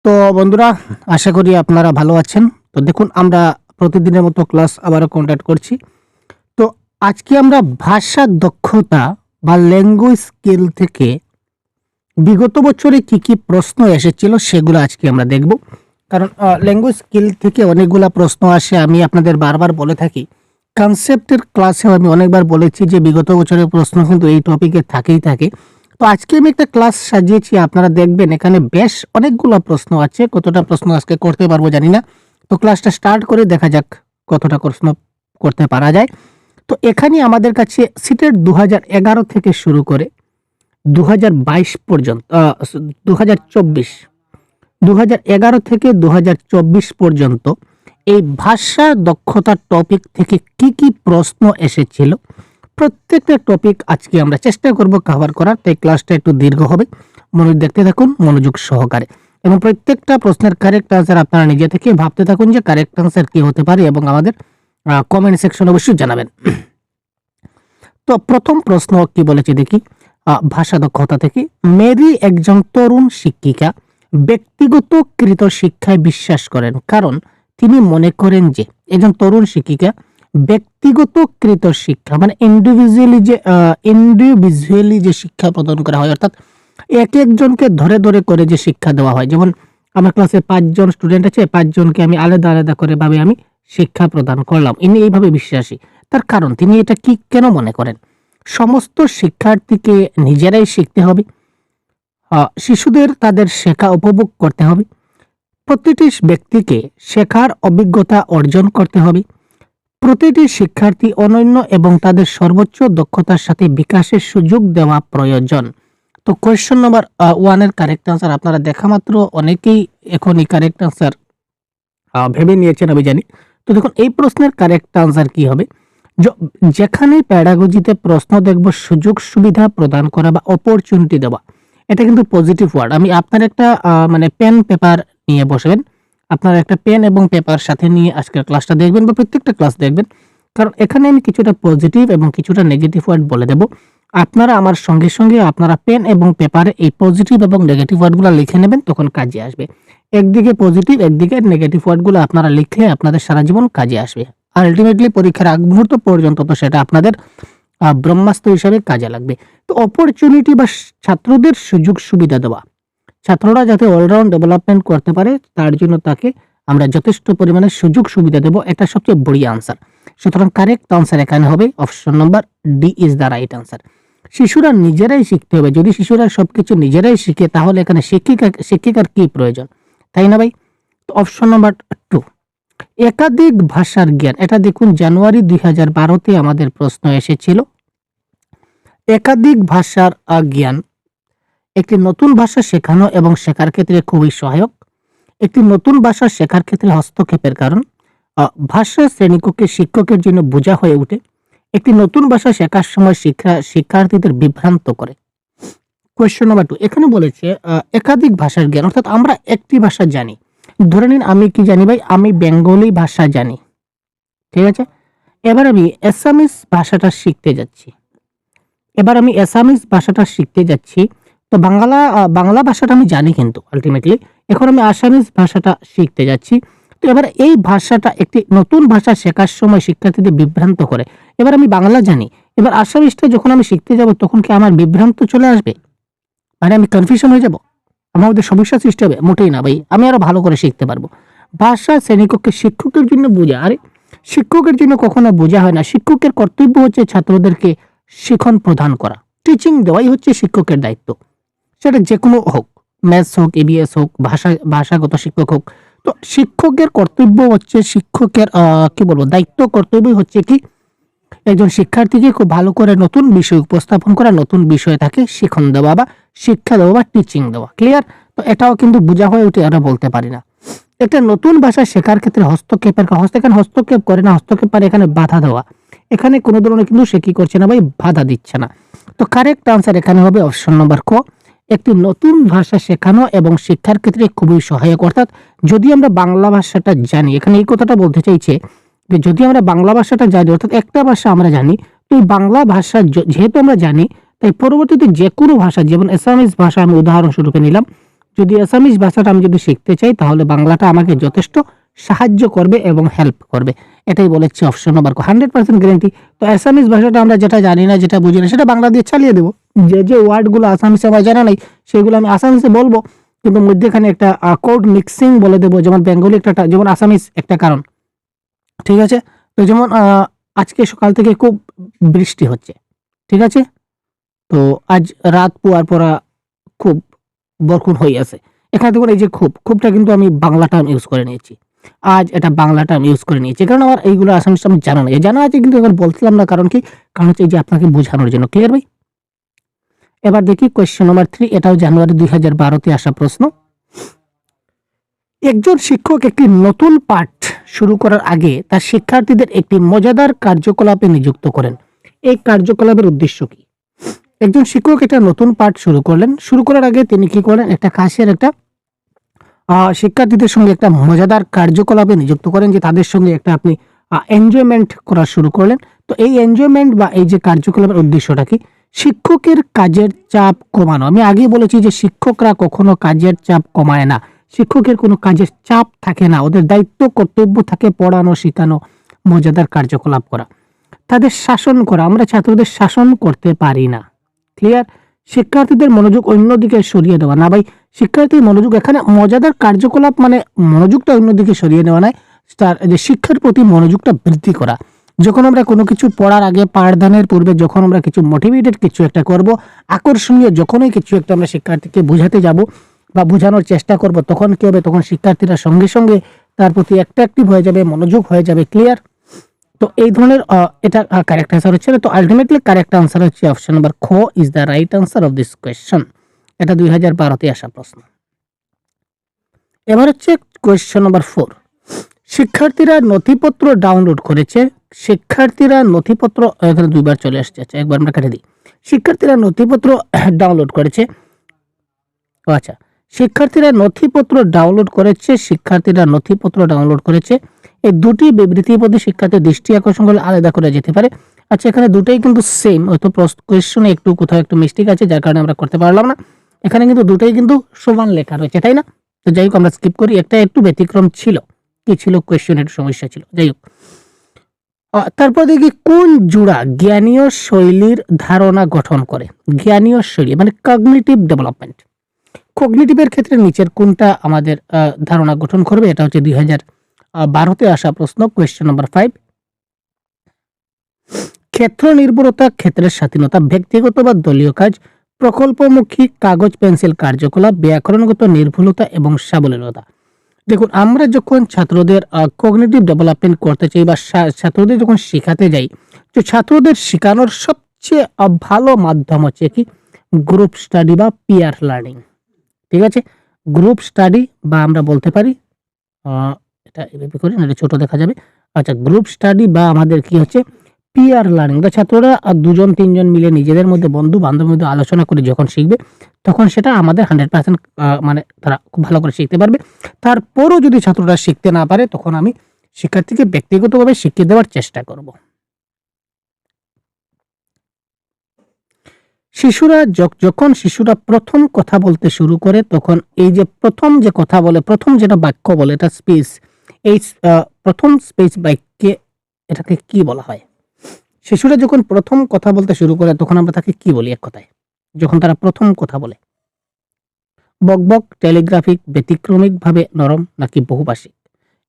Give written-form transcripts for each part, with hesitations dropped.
তো বন্ধুরা, আশা করি আপনারা ভালো আছেন। তো দেখুন, আমরা প্রতিদিনের মতো ক্লাস আবারও কন্ডাক্ট করছি। তো আজকে আমরা ভাষা দক্ষতা বা ল্যাঙ্গুয়েজ স্কিল থেকে বিগত বছরে কি কি প্রশ্ন এসেছিল সেগুলো আজকে আমরা দেখব। কারণ ল্যাঙ্গুয়েজ স্কিল থেকে অনেকগুলা প্রশ্ন আসে। আমি আপনাদের বারবার বলে থাকি, কনসেপ্টের ক্লাসেও আমি অনেকবার বলেছি যে বিগত বছরের প্রশ্ন কিন্তু এই টপিকে থাকেই থাকে। তো আজকে আমি একটা ক্লাস সাজিয়েছি, আপনারা দেখবেন এখানে বেশ অনেকগুলো প্রশ্ন আছে। কতটা প্রশ্ন আজকে করতে পারবো জানি না। তো ক্লাসটা স্টার্ট করে দেখা যাক কতটা প্রশ্ন করতে পারা যায়। তো এখানে আমাদের কাছে সিটেট 2011 থেকে শুরু করে 2022 পর্যন্ত 2024 2011 থেকে 2024 পর্যন্ত এই ভাষা দক্ষতা টপিক থেকে কি কি প্রশ্ন এসেছিল, প্রত্যেকটা টপিক আজকে আমরা চেষ্টা করব কভার করার। তাই ক্লাসটা একটু দীর্ঘ হবে, মনোযোগ দেখতে থাকুন মনোযোগ সহকারে, এবং প্রত্যেকটা প্রশ্নের কারেক্ট আনসার আপনারা নিজে থেকে ভাবতে থাকুন যে কারেক্ট আনসার কি হতে পারে, এবং আমাদের কমেন্ট সেকশন অবশ্যই জানাবেন। তো প্রথম প্রশ্ন কি বলেছে দেখি, ভাষা দক্ষতা থেকে। মেরি একজন তরুণ শিক্ষিকা ব্যক্তিগত কৃত শিক্ষায় বিশ্বাস করেন, কারণ তিনি মনে করেন যে একজন তরুণ শিক্ষিকা ব্যক্তিগত কৃত শিক্ষা মানে ইন্ডিভিজুয়ালি যে শিক্ষা প্রদান করা হয়, অর্থাৎ এক একজনকে ধরে ধরে করে যে শিক্ষা দেওয়া হয়। যেমন আমার ক্লাসে 5 জন স্টুডেন্ট আছে, 5 জনকে আমি আলাদা আলাদা করে ভাবে আমি শিক্ষা প্রদান করলাম। ইনি এইভাবে বিশ্বাসী। তার কারণ তিনি এটা কি কেন মনে করেন? সমস্ত শিক্ষার্থীকে নিজেরাই শিখতে হবে। শিশুদের তাদের শেখা উপভোগ করতে হবে। প্রতিটি ব্যক্তিকে শেখার অভিজ্ঞতা অর্জন করতে হবে। প্রতিটি শিক্ষার্থী অনন্য এবং তাদের সর্বোচ্চ দক্ষতার সাথে বিকাশের সুযোগ দেওয়া প্রয়োজন। তো কোয়েশ্চন নাম্বার 1 এর কারেক্ট আনসার আপনারা দেখা মাত্র অনেকেই এখনই কারেক্ট আনসার ভেবে নিয়েছেন, আমি জানি। তো দেখুন, এই প্রশ্নের কারেক্ট আনসার কি হবে? যেখানে প্যাডাগজিতে প্রশ্ন দেখব সুযোগ সুবিধা প্রদান করা বা অপরচুনিটি দেওয়া, এটা কিন্তু পজিটিভ ওয়ার্ড। আমি আপনার একটা মানে পেন পেপার নিয়ে বসবেন, আপনার একটা পেন এবং পেপার সাথে নিয়ে আজকের ক্লাসটা দেখবেন বা প্রত্যেকটা ক্লাস দেখবেন, কারণ এখানে আমি কিছুটা পজিটিভ এবং কিছুটা নেগেটিভ ওয়ার্ড বলে দেব। আপনারা আমার সঙ্গে সঙ্গে আপনারা পেন এবং পেপারে এই পজিটিভ এবং নেগেটিভ ওয়ার্ডগুলো লিখে নেবেন, তখন কাজে আসবে। একদিকে পজিটিভ একদিকে নেগেটিভ ওয়ার্ডগুলো আপনারা লিখলে আপনাদের সারা জীবন কাজে আসবে। আলটিমেটলি পরীক্ষার আগ মুহূর্ত পর্যন্ত তো সেটা আপনাদের ব্রহ্মাস্ত্র হিসাবে কাজে লাগবে। তো অপরচুনিটি বা ছাত্রদের সুযোগ সুবিধা দেওয়া, ছাত্ররা যাতে অলরাউন্ড ডেভেলপমেন্ট করতে পারে তার জন্য তাকে আমরা যথেষ্ট পরিমাণে সুযোগ সুবিধা দেব, এটা সবচেয়ে বড় আনসার। সুতরাং কারেক্ট আনসার এখানে হবে option number D is the right answer. শিশুরা নিজেরাই শিখতে হবে। যদি শিশুরা সবকিছু নিজেরাই শিখে তাহলে এখানে শিক্ষিকার কি প্রয়োজন, তাই না ভাই? তো অপশন নম্বর 2, একাধিক ভাষার জ্ঞান। এটা দেখুন জানুয়ারি 2012-তে আমাদের প্রশ্ন এসেছিল। একাধিক ভাষার জ্ঞান একটি নতুন ভাষা শেখানো এবং শেখার ক্ষেত্রে খুবই সহায়ক। একটি নতুন ভাষা শেখার ক্ষেত্রে হস্তক্ষেপের কারণ ভাষা শ্রেণীকক্ষে শিক্ষকের জন্য বোঝা হয়ে ওঠে। একটি নতুন ভাষা শেখার সময় শিক্ষার্থীদের বিভ্রান্ত করে। কোয়েশ্চন নাম্বার 2, এখানে বলেছে একাধিক ভাষার জ্ঞান, অর্থাৎ আমরা একটি ভাষা জানি। ধরে নিন আমি কি জানি ভাই, আমি বেঙ্গলি ভাষা জানি, ঠিক আছে। এবার আমি অ্যাসামিস ভাষাটা শিখতে যাচ্ছি। তো বাংলা ভাষাটা আমি জানি, কিন্তু আলটিমেটলি এখন আমি আসামিস ভাষাটা শিখতে যাচ্ছি। তো এবার এই ভাষাটা একটি নতুন ভাষা শেখার সময় শিক্ষার্থীদের বিভ্রান্ত করে। এবার আমি বাংলা জানি, এবার আসামিসটা যখন আমি শিখতে যাব তখন কি আমার বিভ্রান্ত চলে আসবে? মানে আমি কনফিউশন হয়ে যাব, আমার মধ্যে সমস্যা সৃষ্টি হবে? মোটেই না ভাই, আমি আরো ভালো করে শিখতে পারবো। ভাষা শ্রেণীকক্ষে শিক্ষকের জন্য বোঝা, আরে শিক্ষকের জন্য কখনো বোঝা হয় না। শিক্ষকের কর্তব্য হচ্ছে ছাত্রদেরকে শিখন প্রদান করা, টিচিং দেওয়াই হচ্ছে শিক্ষকের দায়িত্ব। সেটা যে কোনো হোক, ম্যাথস হোক, এবিএস হোক, ভাষাগত শিক্ষক হোক। তো শিক্ষকের কর্তব্য হচ্ছে, শিক্ষকের কি বলবো, দায়িত্ব কর্তব্যই হচ্ছে কি, একজন শিক্ষার্থীকে খুব ভালো করে নতুন বিষয় উপস্থাপন করা, নতুন বিষয়ে তাকে শিখন দেওয়া বা শিক্ষা দেওয়া বা টিচিং দেওয়া। ক্লিয়ার? তো এটাও কিন্তু বোঝা হয়ে উঠে আমরা বলতে পারি না। একটা নতুন ভাষা শেখার ক্ষেত্রে হস্তক্ষেপ করে না, হস্তক্ষেপ পারে এখানে বাধা দেওয়া। এখানে কোনো ধরনের কিন্তু সে কি করছে না ভাই, বাধা দিচ্ছে না। তো কারেক্ট আনসার এখানে হবে অপশন নম্বর ক, একটি নতুন ভাষা শেখানো এবং শিক্ষার ক্ষেত্রে খুবই সহায়ক। অর্থাৎ যদি আমরা বাংলা ভাষাটা জানি, এখানে এই কথাটা বলতে চাইছে যে যদি আমরা বাংলা ভাষাটা জানি, অর্থাৎ একটা ভাষা আমরা জানি, তো এই বাংলা ভাষা যেহেতু আমরা জানি, তাই পরবর্তীতে যে কোনো ভাষা, যেমন অ্যাসামিস ভাষা আমি উদাহরণস্বরূপে নিলাম, যদি অ্যাসামিজ ভাষাটা আমি যদি শিখতে চাই তাহলে বাংলাটা আমাকে যথেষ্ট সাহায্য করবে এবং হেল্প করবে। এটাই বলেছে অপশন নাম্বার 100% গ্যারান্টি। তো অ্যাসামিজ ভাষাটা আমরা যেটা জানি না, যেটা বুঝি না, সেটা বাংলা দিয়ে চালিয়ে দেবো। যে যে ওয়ার্ডগুলো আসামিসে আমার জানা নেই সেগুলো আমি আসামিসে বলবো, কিন্তু মধ্যেখানে একটা কোড মিক্সিং বলে দেবো, যেমন বেঙ্গলি একটা, যেমন আসামিস একটা কারণ, ঠিক আছে। তো যেমন আজকে সকাল থেকে খুব বৃষ্টি হচ্ছে, ঠিক আছে। তো আজ রাত পুয়ার পরা খুব বরখুন হয়ে আছে। এখানে দেখুন এই যে খুবটা কিন্তু আমি বাংলা টার্ম ইউজ করে নিয়েছি। আজ এটা বাংলা টার্ম ইউজ করে নিয়েছি, কারণ আমার এইগুলো আসামিস আমি জানা নেই, জানা আছে কিন্তু এবার বলছিলাম না। কারণ কি? কারণ হচ্ছে এই যে আপনাকে বোঝানোর জন্য। ক্লিয়ার ভাই? এবার দেখি কোয়েশ্চেন নাম্বার 3, এটাও জানুয়ারি 2012-তে আসা প্রশ্ন। একজন শিক্ষক একটি নতুন পাঠ শুরু করার আগে তার শিক্ষার্থীদের একটি মজাদার কার্যকলাপে নিযুক্ত করেন। এই কার্যকলাপের উদ্দেশ্য কি? একজন শিক্ষক একটা নতুন পাঠ শুরু করলেন, শুরু করার আগে তিনি কি করলেন? একটা ক্লাসের একটা শিক্ষার্থীদের সঙ্গে একটা মজাদার কার্যকলাপে নিযুক্ত করেন, যে তাদের সঙ্গে একটা আপনি এনজয়মেন্ট করা শুরু করলেন। তো এই এনজয়মেন্ট বা এই যে কার্যকলাপের উদ্দেশ্যটা কি? শিক্ষকের কাজের চাপ কমানো। আমি আগেই বলেছি যে শিক্ষকরা কখনো কাজের চাপ কমায় না। শিক্ষকের কোনো কাজের চাপ থাকে না, ওদের দায়িত্ব কর্তব্য থাকে পড়ানো, শেখানো, মজাদার কার্যকলাপ করা, তাদের শাসন করা। আমরা ছাত্রদের শাসন করতে পারি না। ক্লিয়ার? শিক্ষার্থীদের মনোযোগ অন্যদিকে সরিয়ে দেওয়া না ভাই, শিক্ষার্থীর মনোযোগ এখানে মজাদার কার্যকলাপ মানে মনোযোগটা অন্যদিকে সরিয়ে নেওয়া নয়, তার যে শিক্ষার প্রতি মনোযোগটা বৃদ্ধি করা। যখন আমরা কোনো কিছু পড়ার আগে, পাঠদানের পূর্বে যখন আমরা কিছু মোটিভেটেড কিছু একটা করব, আকর্ষণীয় যখনই কিছু একটা আমরা শিক্ষার্থীকে বোঝাতে যাব বা বোঝানোর চেষ্টা করব, তখন কি হবে? তখন শিক্ষার্থীরা সঙ্গে সঙ্গে তার প্রতি অ্যাট্রাকটিভ হয়ে যাবে, মনোযোগ হয়ে যাবে। ক্লিয়ার? তো এই ধরনের এটা কারেক্ট অ্যান্সার হচ্ছে। তো আলটিমেটলি কারেক্ট অ্যান্সার হচ্ছে অপশন নাম্বার খ is the right answer of this question. এটা 2012-তে আসা প্রশ্ন। এবার হচ্ছে কোয়েশ্চন নাম্বার 4। শিক্ষার্থীরা নথিপত্র ডাউনলোড করেছে। শিক্ষার্থীরা নথিপত্র, এখানে দুইবার চলে আসছে, আচ্ছা একবার আমরা কেটে দিই। শিক্ষার্থীরা নথিপত্র ডাউনলোড করেছে। ও আচ্ছা, শিক্ষার্থীরা নথিপত্র ডাউনলোড করেছে, শিক্ষার্থীরা নথিপত্র ডাউনলোড করেছে। এই দুটি বিবৃতির প্রতি শিক্ষার্থীর দৃষ্টি আকর্ষণ করলে আলাদা করা যেতে পারে। আচ্ছা, এখানে দুটোই কিন্তু সেম, হয়তো কোয়েশ্চনে একটু কোথাও একটু মিস্টেক আছে, যার কারণে আমরা করতে পারলাম না। এখানে কিন্তু দুটোই কিন্তু সমান লেখা রয়েছে, তাই না? তো যাই হোক, আমরা স্কিপ করি। একটা একটু ব্যতিক্রম ছিল, কি ছিল? কোয়েশ্চনের একটু সমস্যা ছিল। যাই হোক, তারপর দেখি কোন জোড়া জ্ঞানীয় শৈলীর ধারণা গঠন করে। জ্ঞানীয় শৈলী মানে কগনিটিভ ডেভেলপমেন্ট। কগনিটিভের ক্ষেত্রে নিচের কোনটা আমাদের ধারণা গঠন করবে? এটা হচ্ছে 2012-তে আসা প্রশ্ন, কোয়েশ্চেন নাম্বার 5। ক্ষেত্র নির্ভরতা, ক্ষেত্রের স্বাধীনতা, ব্যক্তিগত বা দলীয় কাজ, প্রকল্পমুখী কাগজ পেন্সিল কার্যকলাপ, ব্যাকরণগত নির্ভুলতা এবং সাবলীলতা। দেখুন, আমরা যখন ছাত্রদের কগনিটিভ ডেভেলপমেন্ট করতে চাই বা ছাত্রদের যখন শেখাতে যাই, তো ছাত্রদের শেখানোর সবচেয়ে ভালো মাধ্যম হচ্ছে কি? গ্রুপ স্টাডি বা পিয়ার লার্নিং। ঠিক আছে? গ্রুপ স্টাডি বা আমরা বলতে পারি এটা এভাবে করি না, ছোট দেখা যাবে। আচ্ছা, গ্রুপ স্টাডি বা আমাদের কি হচ্ছে? Peer learning. ছাত্ররা 2-3 জন মিলে নিজেদের মধ্যে, বন্ধু বান্ধবের মধ্যে আলোচনা করে যখন শিখবে, তখন সেটা আমাদের 100% মানে তারা খুব ভালো করে শিখতে পারবে। তারপরও যদি ছাত্ররা শিখতে না পারে, তখন আমি শিক্ষার্থীকে ব্যক্তিগতভাবে শিখিয়ে দেওয়ার চেষ্টা করব। শিশুরা যখন শিশুরা প্রথম কথা বলতে শুরু করে, তখন এই যে প্রথম যে কথা বলে, প্রথম যেটা বাক্য বলে, এটা স্পিচ। এই প্রথম স্পিচ বাক্যে এটাকে কি বলা হয়? শিশুরা যখন প্রথম কথা বলতে শুরু করে, তখন আমরা তাকে কি বলি এক কথায়? যখন তারা প্রথম কথা বলে, বকবক, টেলিগ্রাফিক, ব্যতিক্রমিক ভাবে নরম নাকি বহুভাষিক?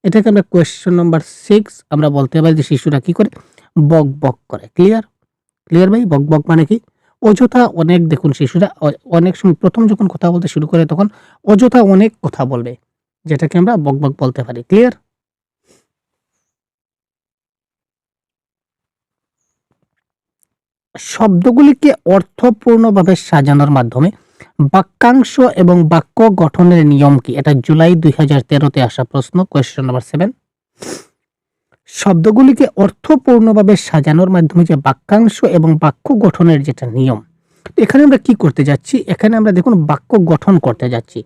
এটাকে আমরা কোয়েশ্চন নাম্বার 6 আমরা বলতে পারি যে শিশুরা কি করে? বকবক করে। ক্লিয়ার? ক্লিয়ার ভাই? বকবক মানে কি? অযথা অনেক, দেখুন শিশুরা অনেক সময় প্রথম যখন কথা বলতে শুরু করে, তখন অযথা অনেক কথা বলবে, যেটাকে আমরা বকবক বলতে পারি। ক্লিয়ার? শব্দগুলিকে অর্থপূর্ণভাবে সাজানোর মাধ্যমে বাক্যাংশ এবং বাক্য গঠনের নিয়ম কি? এটা জুলাই 2013-তে আসা প্রশ্ন, কোয়েশ্চন নাম্বার 7। শব্দগুলিকে অর্থপূর্ণভাবে সাজানোর মাধ্যমে যে বাক্যাংশ এবং বাক্য গঠনের যেটা নিয়ম, তো এখানে আমরা কি করতে যাচ্ছি? এখানে আমরা দেখুন বাক্য গঠন করতে যাচ্ছি।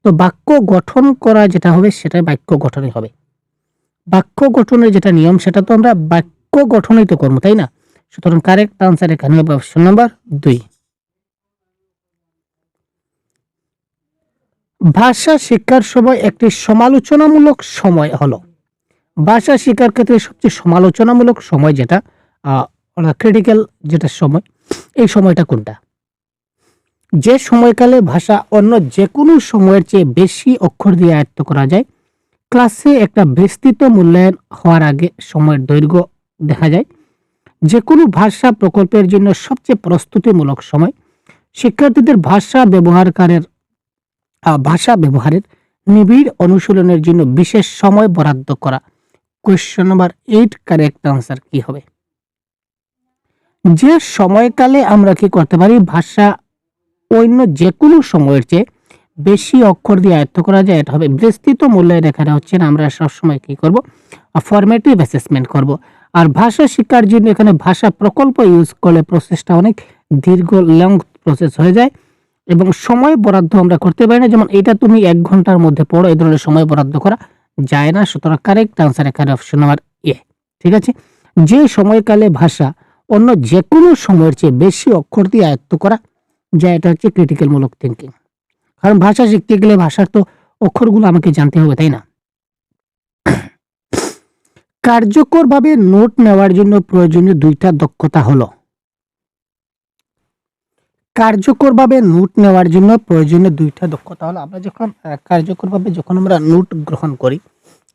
তো বাক্য গঠন করা যেটা হবে, সেটাই বাক্য গঠনই হবে। বাক্য গঠনের যেটা নিয়ম, সেটা তো আমরা বাক্য গঠনই তো করবো, তাই না? সুতরাং কারেক্ট আনসার এখানে হবে অপশন নাম্বার 2। ভাষা শিক্ষার সময় একটি সমালোচনামূলক সময় হলো, ভাষা শিক্ষার ক্ষেত্রে সবচেয়ে সমালোচনামূলক সময় যেটা, ক্রিটিক্যাল যেটা সময়, এই সময়টা কোনটা? যে সময়কালে ভাষা অন্য যে কোনো সময়ের চেয়ে বেশি অক্ষর দিয়ে আয়ত্ত করা যায়। ক্লাসে একটা বিস্তৃত মূল্যায়ন হওয়ার আগে সময়ের দৈর্ঘ্য দেখা যায়। যে কোনো ভাষা প্রকল্পের জন্য সবচেয়ে প্রস্তুতিমূলক সময়। শিক্ষার্থীদের ভাষা ব্যবহারের নিবিড় অনুশীলনের জন্য বিশেষ সময় বরাদ্দ করা। কোয়েশ্চন নাম্বার 8 কারেক্ট আনসার কি হবে? যে সময়কালে আমরা কি করতে পারি, ভাষা অন্য যে কোনো সময়ের চেয়ে বেশি অক্ষর দিয়ে আয়ত্ত করা যায়, এটা হবে বিস্তৃত মূল্যায়ন। এখানে হচ্ছে না, আমরা সবসময় কি করব, ফরমেটিভ অ্যাসেসমেন্ট করব। আর ভাষা শিক্ষার জন্য এখানে ভাষা প্রকল্প ইউজ করলে প্রসেসটা অনেক দীর্ঘ লং প্রসেস হয়ে যায় এবং সময় বরাদ্দ আমরা করতে পারি না। যেমন এটা তুমি 1 ঘন্টার মধ্যে পড়ো, এই ধরনের সময় বরাদ্দ করা যায় না। সুতরাং কারেক্ট আনসার এখানে অপশন নাম্বার এ। ঠিক আছে, যে সময়কালে ভাষা অন্য যে কোনো সময়ের চেয়ে বেশি অক্ষর দিয়ে আয়ত্ত করা যায়, এটা হচ্ছে ক্রিটিক্যাল মূলক থিঙ্কিং। কারণ ভাষা শিখতে গেলে ভাষার তো অক্ষরগুলো আমাকে জানতে হবে, তাই না? কার্যকরভাবে নোট নেওয়ার জন্য প্রয়োজনীয় 2টা দক্ষতা হলো, কার্যকরভাবে নোট নেওয়ার জন্য প্রয়োজনীয় 2টা দক্ষতা হলো, আমরা যখন কার্যকরভাবে যখন আমরা নোট গ্রহণ করি,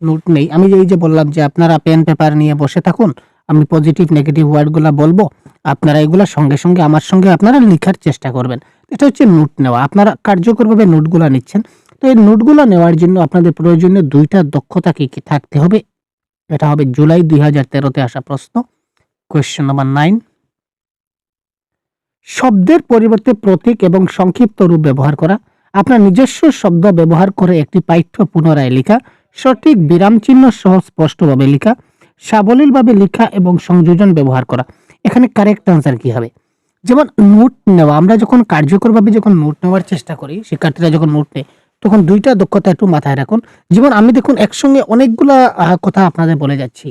নোট নেই, আমি এই যে বললাম যে আপনারা পেন পেপার নিয়ে বসে থাকুন, আমি পজিটিভ নেগেটিভ ওয়ার্ডগুলো বলবো, আপনারা এগুলা সঙ্গে সঙ্গে আমার সঙ্গে আপনারা লেখার চেষ্টা করবেন। এটা হচ্ছে নোট নেওয়া, আপনারা কার্যকরভাবে নোটগুলো নিচ্ছেন। তো এই নোটগুলো নেওয়ার জন্য আপনাদের প্রয়োজনীয় 2টা দক্ষতা কি কি থাকতে হবে? এটা হবে জুলাই 2013-তে আসা প্রশ্ন। কোয়েশ্চেন নাম্বার 9, শব্দের পরিবর্তে প্রতীক এবং সংক্ষিপ্ত রূপ ব্যবহার করা। আপনার নিজস্ব শব্দ ব্যবহার করে একটি পাঠ্য পুনরায় লেখা, সঠিক বিরাম চিহ্ন সহ স্পষ্টভাবে লেখা, সাবলীলভাবে লেখা এবং সংযোজন ব্যবহার করা। এখানে কারেক্ট আনসার কি হবে? যেমন নোট নেওয়া, আমরা যখন কার্যকরভাবে যখন নোট নেওয়ার চেষ্টা করি, শিক্ষার্থীরা যখন নোট নেয়, তখন 2টা দক্ষতা একটু মাথায় রাখুন। যেমন আমি দেখুন একসঙ্গে অনেকগুলা কথা আপনাদের বলে যাচ্ছি।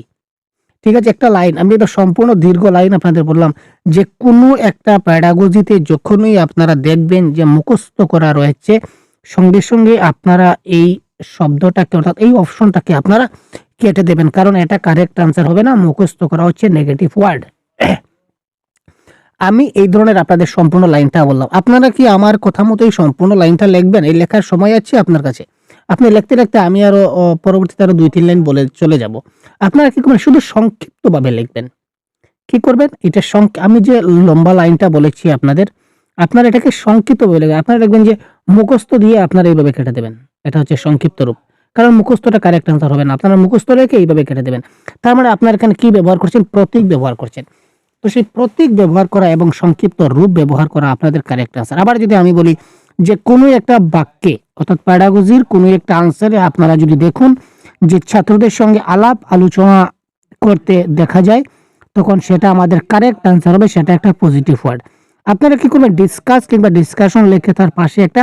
ঠিক আছে, একটা লাইন, আমি এটা সম্পূর্ণ দীর্ঘ লাইন আপনাদের বললাম যে কোনো একটা প্যাডাগজিতে যখনই আপনারা দেখবেন যে মুখস্থ করা রয়েছে, সঙ্গে সঙ্গে আপনারা এই শব্দটাকে অর্থাৎ এই অপশনটাকে আপনারা কেটে দেবেন, কারণ এটা কারেক্ট আনসার হবে না। মুখস্থ করা হচ্ছে নেগেটিভ ওয়ার্ড। আমি এই ধরনের আপনাদের সম্পূর্ণ লাইনটা বললাম, আপনারা কি আমার কথা মতোই সম্পূর্ণ লাইনটা লিখবেন? এই লেখার সময় আছে আপনার কাছে, আপনি লিখতে লিখতে আমি আরো পরবর্তীতে আরো 2-3 লাইন বলে চলে যাব। আপনারা কি করবেন, শুধু সংক্ষিপ্তভাবে লিখবেন। কি করবেন, এটা আমি যে লম্বা লাইনটা বলেছি আপনাদের, আপনারা এটাকে সংক্ষিপ্তভাবে লিখবেন। আপনারা লিখবেন যে মুখস্থ দিয়ে আপনারা এইভাবে কেটে দেবেন, এটা হচ্ছে সংক্ষিপ্ত রূপ। কারণ মুখস্থটা কারেক্ট আনসার হবে না, আপনারা মুখস্থ রেখে এইভাবে কেটে দেবেন। তার মানে আপনারা এখানে কি ব্যবহার করছেন, প্রতীক ব্যবহার করছেন। তো সেই প্রতীক ব্যবহার করা এবং সংক্ষিপ্ত রূপ ব্যবহার করা আপনাদের কারেক্ট আনসার। আবার যদি আমি বলি যে কোনো একটা বাক্যে অর্থাৎ প্যাডাগজির কোনো একটা আনসারে আপনারা যদি দেখুন যে ছাত্রদের সঙ্গে আলাপ আলোচনা করতে দেখা যায়, তখন সেটা আমাদের কারেক্ট আনসার হবে, সেটা একটা পজিটিভ ওয়ার্ড। আপনারা কি করবেন, ডিসকাস কিংবা ডিসকাশন লিখে তার পাশে একটা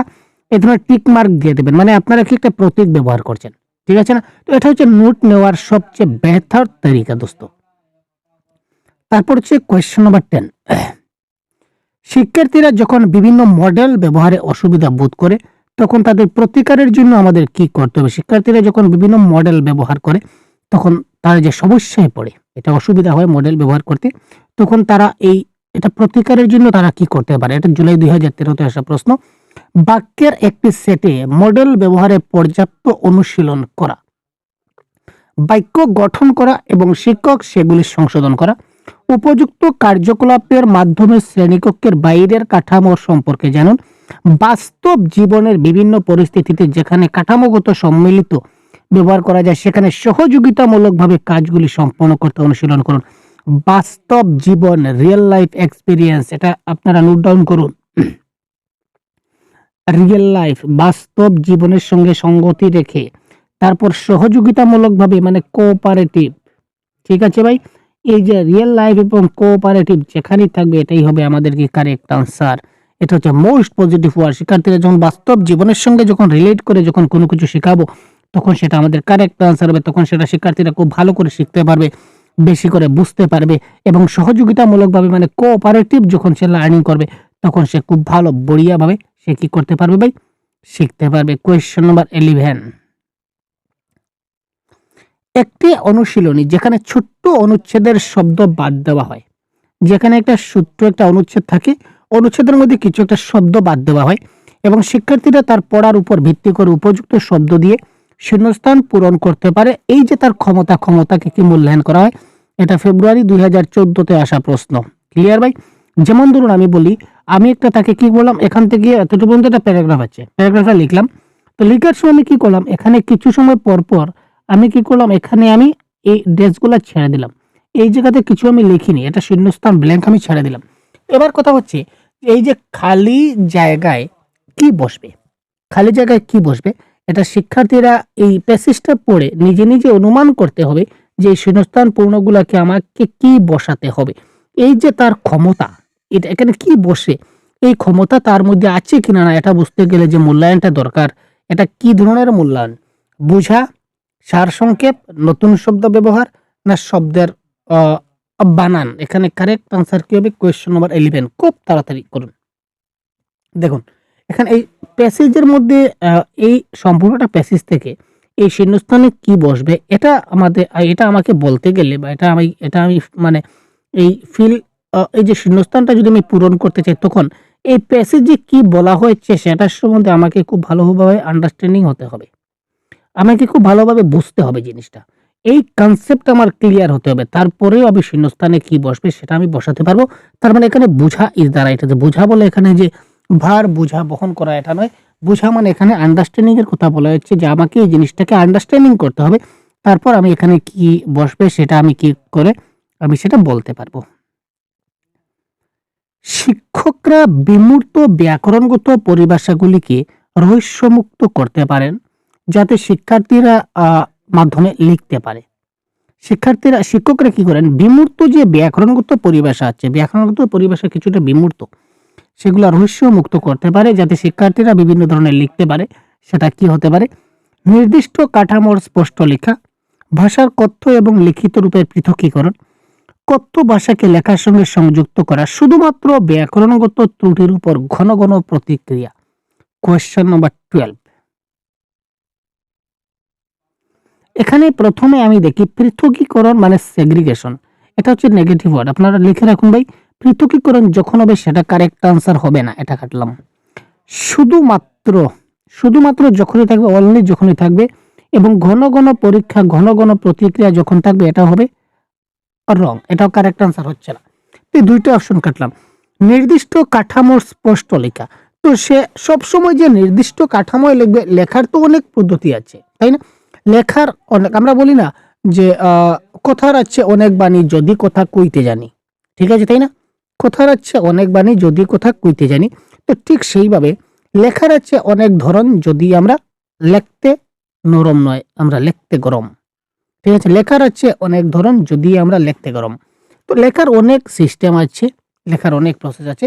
এই ধরনের টিক মার্ক দিয়ে দেবেন, মানে আপনারা কি একটা প্রতীক ব্যবহার করছেন। ঠিক আছে না? তো এটা হচ্ছে নোট নেওয়ার সবচেয়ে বেহতর তরিকা দোস্ত। তারপর হচ্ছে কোয়েশ্চন নাম্বার 10, শিক্ষার্থীরা যখন বিভিন্ন মডেল ব্যবহারে অসুবিধা বোধ করে, তখন তাদের প্রতিকারের জন্য আমাদের কি করতে হবে? শিক্ষার্থীরা যখন বিভিন্ন মডেল ব্যবহার করে, তখন তারা যে সমস্যায় পড়ে, এটা অসুবিধা হয় মডেল ব্যবহার করতে, তখন তারা এটা প্রতিকারের জন্য তারা কি করতে পারে? এটা জুলাই 2013-তে আসা প্রশ্ন। বাক্যের একটি সেটে মডেল ব্যবহারে পর্যাপ্ত অনুশীলন করা, বাক্য গঠন করা এবং শিক্ষক সেগুলি সংশোধন করা, উপযুক্ত কার্যকলাপের মাধ্যমে শ্রেণীকক্ষের বাইরের কাঠামো সম্পর্কে জানুন, বাস্তব জীবনের বিভিন্ন পরিস্থিতিতে যেখানে কাঠামোগত সম্মিলিত ব্যবহার করা যায় সেখানে সহযোগিতামূলকভাবে কাজগুলি সম্পন্ন করতে অনুশীলন করুন। বাস্তব জীবন, রিয়েল লাইফ এক্সপিরিয়েন্স, এটা আপনারা নোট ডাউন করুন। রিয়েল লাইফ, বাস্তব জীবনের সঙ্গে সঙ্গতি রেখে, তারপর সহযোগিতামূলকভাবে মানে কোঅপারেটিভ। ঠিক আছে ভাই, এই যে রিয়েল লাইফ এবং কোঅপারেটিভ যেখানেই থাকবে এটাই হবে আমাদের কি কারেক্ট আনসার। এটা হচ্ছে মোস্ট পজিটিভ ওয়ার্ড। শিক্ষার্থীরা যখন বাস্তব জীবনের সঙ্গে যখন রিলেট করে যখন কোনো কিছু শেখাবো, তখন সেটা আমাদের কারেক্ট আনসার হবে, তখন সেটা শিক্ষার্থীরা খুব ভালো করে শিখতে পারবে, বেশি করে বুঝতে পারবে এবং সহযোগিতামূলকভাবে মানে কোঅপারেটিভ যখন সে লার্নিং করবে, তখন সে খুব ভালো বড়িয়াভাবে সে কি করতে পারবে ভাই, শিখতে পারবে। কোয়েশ্চেন নাম্বার 11, একটি অনুশীলনী যেখানে ছোট্ট অনুচ্ছেদের শব্দ বাদ দেওয়া হয়। যেখানে একটা সূত্র, একটা অনুচ্ছেদ থাকে, অনুচ্ছেদের মধ্যে কিছু একটা শব্দ বাদ দেওয়া হয় এবং শিক্ষার্থীরা তার পড়ার উপর ভিত্তি করে উপযুক্ত শব্দ দিয়ে শূন্যস্থান পূরণ করতে পারে। এই যে তার ক্ষমতাকে কি মূল্যায়ন করা হয়, এটা ফেব্রুয়ারি 2014-তে আসা প্রশ্ন। ক্লিয়ার ভাই? যেমন ধরুন আমি বলি, আমি একটা তাকে কি বললাম, এখান থেকে এতটুকু পর্যন্ত একটা প্যারাগ্রাফ আছে, প্যারাগ্রাফটা লিখলাম। তো লেখার সময় আমি কি করলাম, এখানে কিছু সময় পর পর আমি কি করলাম, এখানে আমি এই ডেস্কগুলো ছেড়ে দিলাম। এই জায়গাতে কিছু আমি লিখিনি, এটা শূন্যস্থান ব্ল্যাঙ্ক আমি ছেড়ে দিলাম। এবার কথা হচ্ছে, এই যে খালি জায়গায় কি বসবে, খালি জায়গায় কি বসবে, এটা শিক্ষার্থীরা এই প্যাসেজটা পড়ে নিজে নিজে অনুমান করতে হবে যে এই শূন্যস্থান পূর্ণগুলোকে আমাকে কি বসাতে হবে। এই যে তার ক্ষমতা, এটা এখানে কি বসে, এই ক্ষমতা তার মধ্যে আছে কিনা না, এটা বুঝতে গেলে যে মূল্যায়নটা দরকার, এটা কি ধরনের মূল্যায়ন, বোঝা, সারসংক্ষেপ, নতুন শব্দ ব্যবহার, না শব্দের বানান। এখানে কারেক্ট আনসার কি হবে? Question number 11। খুব তাড়াতাড়ি করুন। দেখুন এখানে এই প্যাসেজের মধ্যে এই সম্পূর্ণটা প্যাসেজ থেকে এই শূন্যস্থানে কি বসবে, এটা আমাকে বলতে গেলে, বা এটা আমি মানে এই এই যে শূন্যস্থানটা যদি আমি পূরণ করতে চাই, তখন এই প্যাসেজে কি বলা হয়েছে সেটার সম্বন্ধে আমাকে খুব ভালোভাবে আন্ডারস্ট্যান্ডিং হতে হবে, আমাকে খুব ভালোভাবে বুঝতে হবে জিনিসটা। এই কনসেপ্ট আমার ক্লিয়ার হতে হবে, তারপরেও আমি শূন্যস্থানে কি বসবে সেটা আমি বসাতে পারবো। তার মানে এখানে বোঝা ইজ দ্য রাইট। বোঝা বলে এখানে যে ভার বোঝা বহন করা, এটা নয়। বোঝা মানে এখানে আন্ডারস্ট্যান্ডিং এর কথা বলা হচ্ছে, যে আমাকে এই জিনিসটাকে আন্ডারস্ট্যান্ডিং করতে হবে, তারপর আমি এখানে কি বসবে সেটা আমি কি করে আমি সেটা বলতে পারবো। শিক্ষকরা বিমূর্ত ব্যাকরণগত পরিভাষাগুলিকে রহস্যমুক্ত করতে পারেন, যাতে শিক্ষার্থীরা মাধ্যমে লিখতে পারে। শিক্ষকরা কি করেন, বিমূর্ত যে ব্যাকরণগত পরিভাষা আছে, ব্যাকরণগত পরিভাষা কিছুটা বিমূর্ত, সেগুলো রহস্যমুক্ত করতে পারে, যাতে শিক্ষার্থীরা বিভিন্ন ধরনের লিখতে পারে। সেটা কি হতে পারে? নির্দিষ্ট কাঠামোর স্পষ্ট লেখা, ভাষার কথ্য এবং লিখিত রূপের পৃথকীকরণ, কথ্য ভাষাকে লেখার সঙ্গে সংযুক্ত করা, শুধুমাত্র ব্যাকরণগত ত্রুটির উপর ঘন ঘন প্রতিক্রিয়া। কোয়েশ্চেন নাম্বার 12, এখানে প্রথমে আমি দেখি পৃথকীকরণ মানে সেগ্রিগেশন, এটা হচ্ছে নেগেটিভ ওয়ার্ড, আপনারা লিখে রাখুন ভাই। পৃথকীকরণ যখন হবে সেটা কারেক্ট আনসার হবে না, এটা কাটলাম। শুধুমাত্র যখনই থাকবে, অনলি যখনই থাকবে, এবং ঘন ঘন পরীক্ষা, ঘন ঘন প্রতিক্রিয়া যখন থাকবে, এটা হবে রং, এটাও কারেক্ট আনসার হচ্ছে না। এই দুইটা অপশন কাটলাম। নির্দিষ্ট কাঠামোর স্পষ্ট লেখা, তো সে সবসময় যে নির্দিষ্ট কাঠামোয় লিখবে, লেখার তো অনেক পদ্ধতি আছে, তাই না? লেখার অনেক, আমরা বলি না যে কথার আছে অনেক বাণী যদি কথা কইতে জানি, ঠিক আছে, তাই না? কথার আছে অনেক বাণী যদি কথা কইতে জানি, তো ঠিক সেইভাবে লেখার আছে অনেক ধরন যদি আমরা লিখতে নরম নয়, আমরা লিখতে গরম, ঠিক আছে? লেখার আছে অনেক ধরন যদি আমরা লিখতে গরম। তো লেখার অনেক সিস্টেম আছে, লেখার অনেক প্রসেস আছে।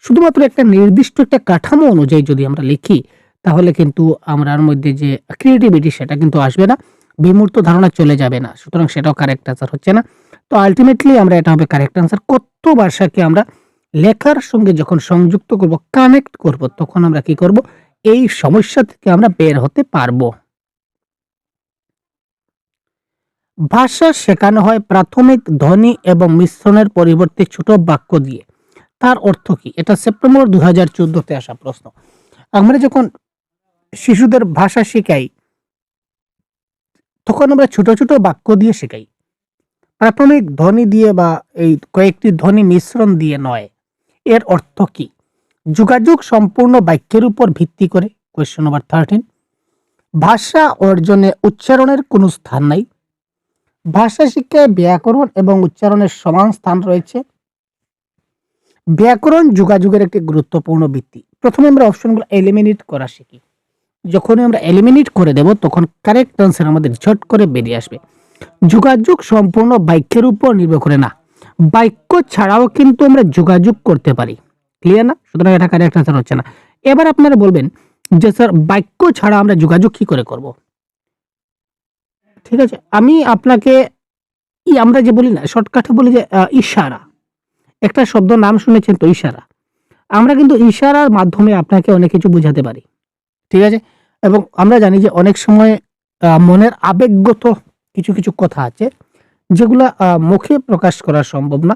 শুধুমাত্র একটা নির্দিষ্ট একটা কাঠামো অনুযায়ী যদি আমরা লিখি, তাহলে কিন্তু আমরার মধ্যে যে ক্রিয়েটিভিটি সেটা কিন্তু আসবে না, বিমূর্ত ধারণা চলে যাবে না। সুতরাং সেটাও কারেক্ট আনসার হচ্ছে না। তো আলটিমেটলি আমরা এটা হবে কারেক্ট আনসার। কথ্য ভাষাকে আমরা লেখার সঙ্গে যখন সংযুক্ত করব, কানেক্ট করব, তখন আমরা কি করব, এই সমস্যা থেকে আমরা বের হতে পারবো। ভাষা শেখানো হয় প্রাথমিক ধ্বনি এবং মিশ্রণের পরিবর্তে ছোট বাক্য দিয়ে। তার অর্থ কি? এটা সেপ্টেম্বর 2014-তে আসা প্রশ্ন। আমরা যখন শিশুদের ভাষা শেখাই, তখন আমরা ছোট ছোট বাক্য দিয়ে শেখাই, প্রাথমিক ধ্বনি দিয়ে বা এই কয়েকটি ধ্বনি মিশ্রণ দিয়ে নয়। এর অর্থ কি? যোগাযোগ সম্পূর্ণ বাক্যের উপর ভিত্তি করে। কোয়েশ্চেন নাম্বার 13, ভাষা অর্জনে উচ্চারণের কোনো স্থান নাই। ভাষা শিক্ষায় ব্যাকরণ এবং উচ্চারণের সমান স্থান রয়েছে। ব্যাকরণ যোগাযোগের একটি গুরুত্বপূর্ণ ভিত্তি। প্রথমে আমরা অপশনগুলো এলিমিনেট করা শিখি। যখনই আমরা এলিমিনেট করে দেব, তখন কারেক্ট আনসার আমাদের ঝট করে বেরিয়ে আসবে। যোগাযোগ সম্পূর্ণ বাক্যের উপর নির্ভর করে না, বাক্য ছাড়াও কিন্তু আমরা যোগাযোগ করতে পারি। ক্লিয়ার না? সুতরাং এটা কারেক্ট আনসার হচ্ছে না। এবার আপনারা বলবেন যে স্যার বাক্য ছাড়া আমরা যোগাযোগ কি করে করব? ঠিক আছে, আমি আপনাকে আমরা যে বলি না, শর্টকাটে বলি যে ইশারা, একটা শব্দ নাম শুনেছেন তো, ইশারা। আমরা কিন্তু ইশারার মাধ্যমে আপনাকে অনেক কিছু বোঝাতে পারি, ঠিক আছে? এবং আমরা জানি যে অনেক সময় মনের আবেগগত কিছু কিছু কথা আছে যেগুলা মুখে প্রকাশ করা সম্ভব না,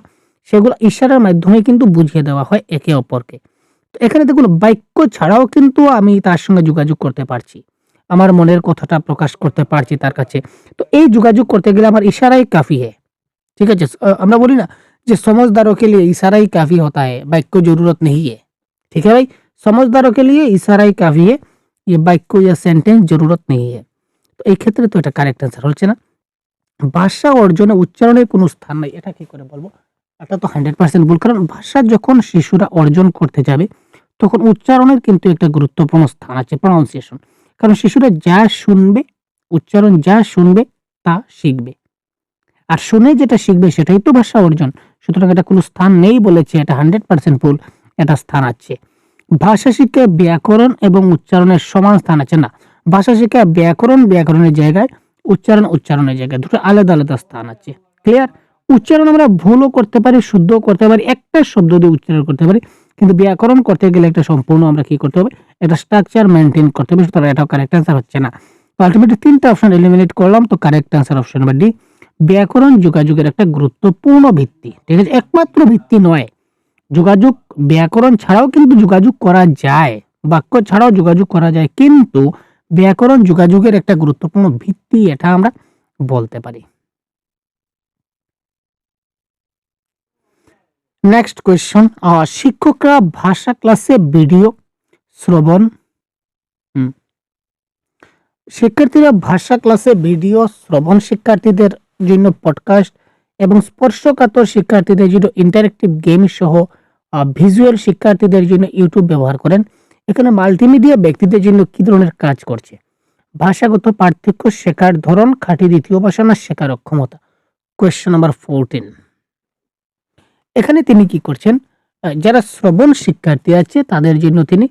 সেগুলো ইশারার মাধ্যমে কিন্তু বুঝিয়ে দেওয়া হয় একে অপরকে। তো এখানে দেখুন বাক্য ছাড়াও কিন্তু আমি তার সঙ্গে যোগাযোগ করতে পারছি, আমার মনের কথাটা প্রকাশ করতে পারছি তার কাছে। তো এই যোগাযোগ করতে গেলে আমার ইশারাই কাফি है। ठीक है? আমরা বলি না যে समझदारों के लिए इशारा ही काफ़ी होता है, वाक्य ज़रूरत नहीं है। ठीक है भाई? समझदारों के लिए इशारा ही काफ़ी है, ये वाक्य या सेंटेंस ज़रूरत नहीं है। তো এই ক্ষেত্রে তো এটা কারেক্ট অ্যান্সার হচ্ছে না। ভাষা অর্জনে উচ্চারণের কোনো স্থান নাই। এটা কি করে বলব? এটা তো 100% ভুল। কারণ ভাষা যখন শিশুরা অর্জন করতে যাবে, তখন উচ্চারণের কিন্তু একটা গুরুত্বপূর্ণ স্থান আছে, প্রনাউন্সিয়েশন। কারণ শিশুরা যা শুনবে, উচ্চারণ যা শুনবে তা শিখবে। আর শুনে যেটা শিখবে সেটাই তো ভাষা অর্জন। সুতরাং এটা কোনো স্থান নেই বলেছে, এটা 100% ভুল। এটা স্থান আছে। ভাষা শিক্ষায় ব্যাকরণ এবং উচ্চারণের সমান স্থান আছে না। ভাষা শিক্ষায় ব্যাকরণের জায়গায়, উচ্চারণের জায়গায় দুটো আলাদা আলাদা স্থান আছে। ক্লিয়ার? উচ্চারণ আমরা ভুলও করতে পারি, শুদ্ধও করতে পারি, একটা শব্দ দিয়ে উচ্চারণ করতে পারি। কিন্তু ব্যাকরণ করতে গেলে একটা সম্পূর্ণ আমরা কি করতে হবে? একটা স্ট্রাকচার মেইনটেইন করতে হবে। সুতরাং এটাও কারেক্ট অ্যান্সার হচ্ছে না। তো আল্টিমেটলি ৩ টা অপশন এলিমিনেট করলাম। তো correct answer option number D. ব্যাকরণ যোগাযোগের একটা গুরুত্বপূর্ণ ভিত্তি। ঠিক আছে? একমাত্র ভিত্তি নয়। যোগাযোগ ব্যাকরণ ছাড়াও কিন্তু যোগাযোগ করা যায়। বাক্য ছাড়াও যোগাযোগ করা যায়। কিন্তু ব্যাকরণ যোগাযোগের একটা গুরুত্বপূর্ণ ভিত্তি, এটা আমরা বলতে পারি। নেক্সট কোয়েশ্চন, শিক্ষকরা ভাষা ক্লাসে ভিডিও শ্রবণ হুম, শিক্ষার্থীরা ভাষা ক্লাসে ভিডিও শ্রবণ, শিক্ষার্থীদের জন্য পডকাস্ট এবং স্পর্শকাতর শিক্ষার্থীদের জন্য ইন্টারেক্টিভ গেম সহ ভিজুয়াল শিক্ষার্থীদের জন্য ইউটিউব ব্যবহার করেন। এখানে মাল্টিমিডিয়া ব্যক্তিদের জন্য কি ধরনের কাজ করছে? ভাষাগত পার্থক্য, শেখার ধরন, খাঁটি দ্বিতীয় ভাষা না শেখার অক্ষমতা? Question number 14। এখানে তিনি কি করছেন? যারা শ্রবণ শিক্ষার্থী আছে তাদের জন্য তিনি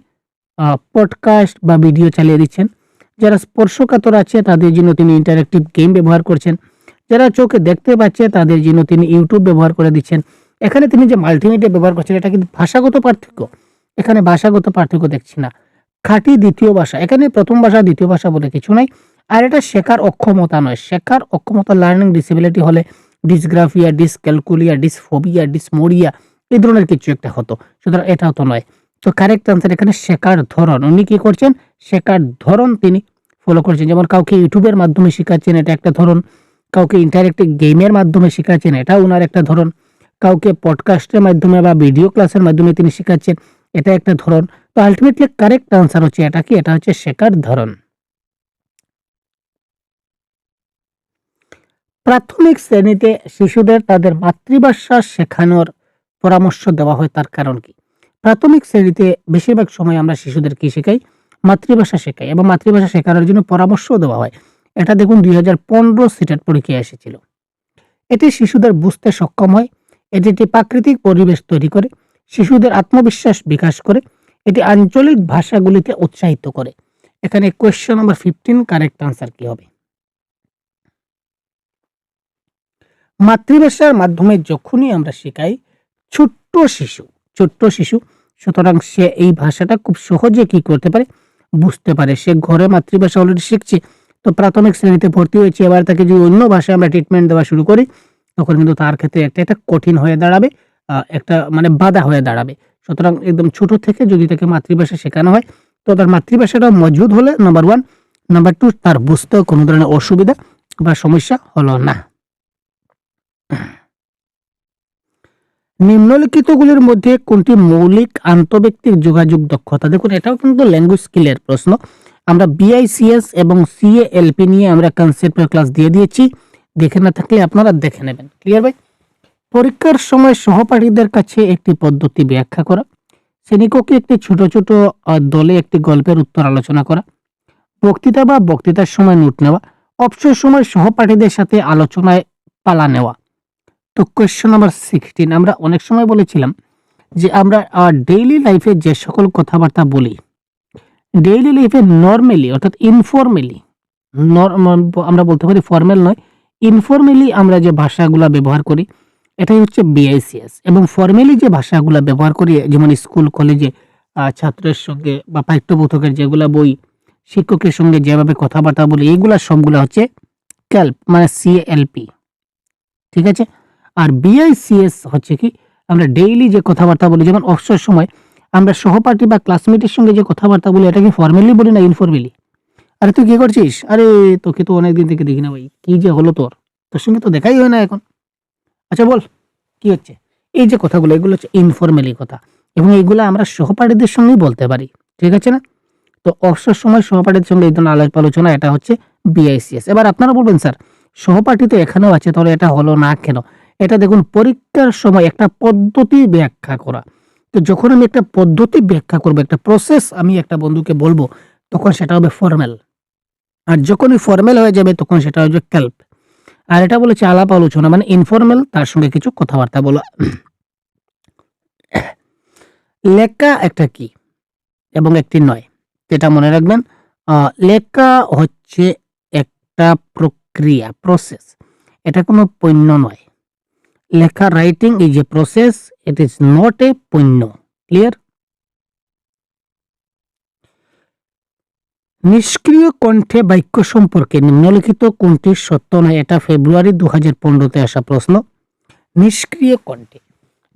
পডকাস্ট বা ভিডিও চালিয়ে দিচ্ছেন। যারা স্পর্শকাতর আছে তাদের জন্য তিনি ইন্টারেক্টিভ গেম ব্যবহার করছেন। যারা চোখে দেখতে পাচ্ছে তাদের জন্য তিনি ইউটিউব ব্যবহার করে দিচ্ছেন। এখানে তিনি যে মাল্টিমিডিয়া ব্যবহার করছেন এটা কিন্তু ভাষাগত পার্থক্য। এখানে ভাষাগত পার্থক্য দেখছি না। খাঁটি দ্বিতীয় ভাষা, এখানে প্রথম ভাষা দ্বিতীয় ভাষা বলে কিছু নাই। আর এটা শেখার অক্ষমতা নয়। শেখার অক্ষমতা লার্নিং ডিসেবিলিটি হলে ডিসগ্রাফিয়া, ডিসক্যালকুলিয়া, ডিসফোবিয়া, ডিসমোরিয়া এই ধরনের কিছু একটা হতো। সুতরাং এটাও তো নয়। তো কারেক্ট আনসার এখানে শেখার ধরন। উনি কি করছেন? শেখার ধরন তিনি ফলো করছেন। যেমন কাউকে ইউটিউবের মাধ্যমে শেখাচ্ছেন, এটা একটা ধরন। কাউকে ইন্টারেক্টিভ গেমের মাধ্যমে শেখাচ্ছেন, এটা উনার একটা ধরন। কাউকে পডকাস্টের মাধ্যমে বা ভিডিও ক্লাসের মাধ্যমে তিনি শেখাচ্ছেন, এটা একটা ধরন। তো আল্টিমেটলি কারেক্ট আনসার হচ্ছে এটা কি? এটা হচ্ছে শেখার ধরন। প্রাথমিক শ্রেণীতে শিশুদের তাদের মাতৃভাষা শেখানোর পরামর্শ দেওয়া হয়, তার কারণ কি? প্রাথমিক শ্রেণীতে বেশিরভাগ সময় আমরা শিশুদের কি শেখাই? মাতৃভাষা শেখাই এবং মাতৃভাষা শেখানোর জন্য পরামর্শও দেওয়া হয়। এটা দেখুন 2015 সিটেট পরীক্ষায় এসেছিল। এটি শিশুদের বুঝতে সক্ষম হয়। এটি একটি প্রাকৃতিক পরিবেশ তৈরি করে। শিশুদের আত্মবিশ্বাস বিকাশ করে। এটি আঞ্চলিক ভাষাগুলিতে উৎসাহিত করে। এখানে কোয়েশ্চন নাম্বার 15 কারেক্ট আনসার কি হবে? মাতৃভাষার মাধ্যমে যখনই আমরা শেখাই ছোট্ট শিশু, ছোট্ট শিশু, সুতরাং সে এই ভাষাটা খুব সহজে কি করতে পারে? বুঝতে পারে। সে ঘরে মাতৃভাষা অলরেডি শিখছে। তো প্রাথমিক শ্রেণীতে ভর্তি হয়েছে, এবার তাকে যদি অন্য ভাষায় আমরা ট্রিটমেন্ট দেওয়া শুরু করি তখন কিন্তু তার ক্ষেত্রে একটা কঠিন হয়ে দাঁড়াবে, একটা মানে বাধা হয়ে দাঁড়াবে। সুতরাং একদম ছোট থেকে যদি তাকে মাতৃভাষা শেখানো হয় তো তার মাতৃভাষাটা মজবুত হলে নাম্বার 1, নাম্বার 2 তার বুঝতেও কোনো ধরনের অসুবিধা বা সমস্যা হলো না। নিম্নলিখিতগুলির মধ্যে কোনটি মৌলিক আন্তঃব্যক্তিক যোগাযোগ দক্ষতা? দেখুন এটাও কিন্তু ল্যাঙ্গুয়েজ স্কিলের প্রশ্ন। আমরা বিআইসিএস এবং সিএএলপি নিয়ে আমরা কনসেপ্টের ক্লাস দিয়ে দিয়েছি। দেখে না থাকলে আপনারা দেখে নেবেন। ক্লিয়ার ভাই? পরীক্ষার সময় সহপাঠীদের কাছে একটি পদ্ধতি ব্যাখ্যা করা, শ্রেণীকক্ষে একটি ছোট ছোট দলে একটি গল্পের উত্তর আলোচনা করা, বক্তৃতা বা বক্তৃতার সময় নোট নেওয়া, অবসর সময় সহপাঠীদের সাথে আলোচনায় পালা নেওয়া। তো কোয়েশ্চন নাম্বার 16, আমরা অনেক সময় বলেছিলাম যে আমরা ডেইলি লাইফে যে সকল কথাবার্তা বলি, ডেইলি লাইফে নরমালি অর্থাৎ ইনফর্মালি, আমরা বলতে পারি ফর্মাল নয়, ইনফর্মালি আমরা যে ভাষাগুলা ব্যবহার করি এটাই হচ্ছে বিআইসিএস। এবং ফর্মালি যে ভাষাগুলা ব্যবহার করি যেমন স্কুল কলেজে ছাত্রের সঙ্গে বা পাঠ্যপুস্তকের যেগুলা বই শিক্ষকের সঙ্গে যেভাবে কথাবার্তা বলি, এইগুলা সবগুলা হচ্ছে ক্যাল্প, মানে CLP। ঠিক আছে। আর BICS হচ্ছে কি, আমরা ডেইলি যে কথাবার্তা বলি, যেমন অবসর সময় আমরা সহপাঠী বা ক্লাসমেটের সঙ্গে যে কথাবার্তা বলি, এটা কি ফর্মালি বলি না ইনফর্মালি? আরে তুই কি করছিস? আরে তোকে তো অনেকদিন থেকে দেখি না ভাই, কি যে হলো তোর? তোর সঙ্গে তো দেখাই হয় না এখন। আচ্ছা বল, কি হচ্ছে? এই যে কথাগুলো, এগুলো হচ্ছে ইনফর্মালি কথা, এবং এইগুলো আমরা সহপাঠীদের সঙ্গেই বলতে পারি। ঠিক আছে না? তো অবসর সময় সহপাঠীদের সঙ্গে এই ধরনের আলাপ আলোচনা, এটা হচ্ছে BICS। এবার আপনারা বলবেন, স্যার সহপাঠী তো এখানেও আছে, তাহলে এটা হলো না কেন? এটা দেখুন, পরীক্ষার সময় একটা পদ্ধতি ব্যাখ্যা করা। তো যখন আমি একটা পদ্ধতি ব্যাখ্যা করবো, একটা প্রসেস আমি একটা বন্ধুকে বলবো, তখন সেটা হবে ফর্মাল। আর যখনই ফর্মাল হয়ে যাবে, তখন সেটা হবে ক্যাল্প। আর এটা বলেছে আলাপ আলোচনা, মানে ইনফর্মাল, তার সঙ্গে কিছু কথাবার্তা বলা। লেখা একটা কি এবং একটি নয়, এটা মনে রাখবেন। লেখা হচ্ছে একটা প্রক্রিয়া, প্রসেস। এটা কোনো পণ্য নয়। লেখা, writing is a process, it is not a পণ্য। ক্লিয়ার? নিষ্ক্রিয় কণ্ঠে বাক্য সম্পর্কে নিম্নলিখিত কোনটি সত্য নয়? এটা ফেব্রুয়ারি 2015-তে আসা প্রশ্ন। নিষ্ক্রিয় কণ্ঠে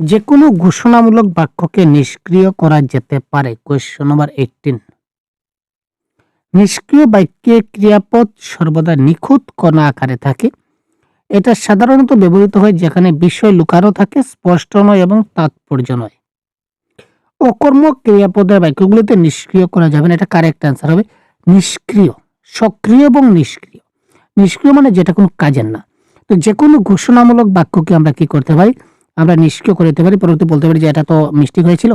যে কোনো ঘোষণামূলক বাক্যকে নিষ্ক্রিয় করা যেতে পারে। Question number 18। নিষ্ক্রিয় বাক্যে ক্রিয়াপদ সর্বদা নিখুঁত কণা আকারে থাকে। এটা সাধারণত ব্যবহৃত হয় যেখানে বিষয় লুকানো থাকে, স্পষ্ট নয় এবং তাৎপর্য নয়। অকর্মক ক্রিয়াপদের বাক্যগুলিতে নিষ্ক্রিয় করা যাবে না। এটা কারেক্ট অ্যান্সার হবে নিষ্ক্রিয়। সক্রিয় এবং নিষ্ক্রিয়। নিষ্ক্রিয় মানে যেটা কোনো কাজের না। তো যে কোনো ঘোষণামূলক বাক্যকে আমরা কি করতে পারি? আমরা নিষ্ক্রিয় করে দিতে পারি, পরবর্তী বলতে পারি যে এটা তো মিস্টেক হয়েছিল,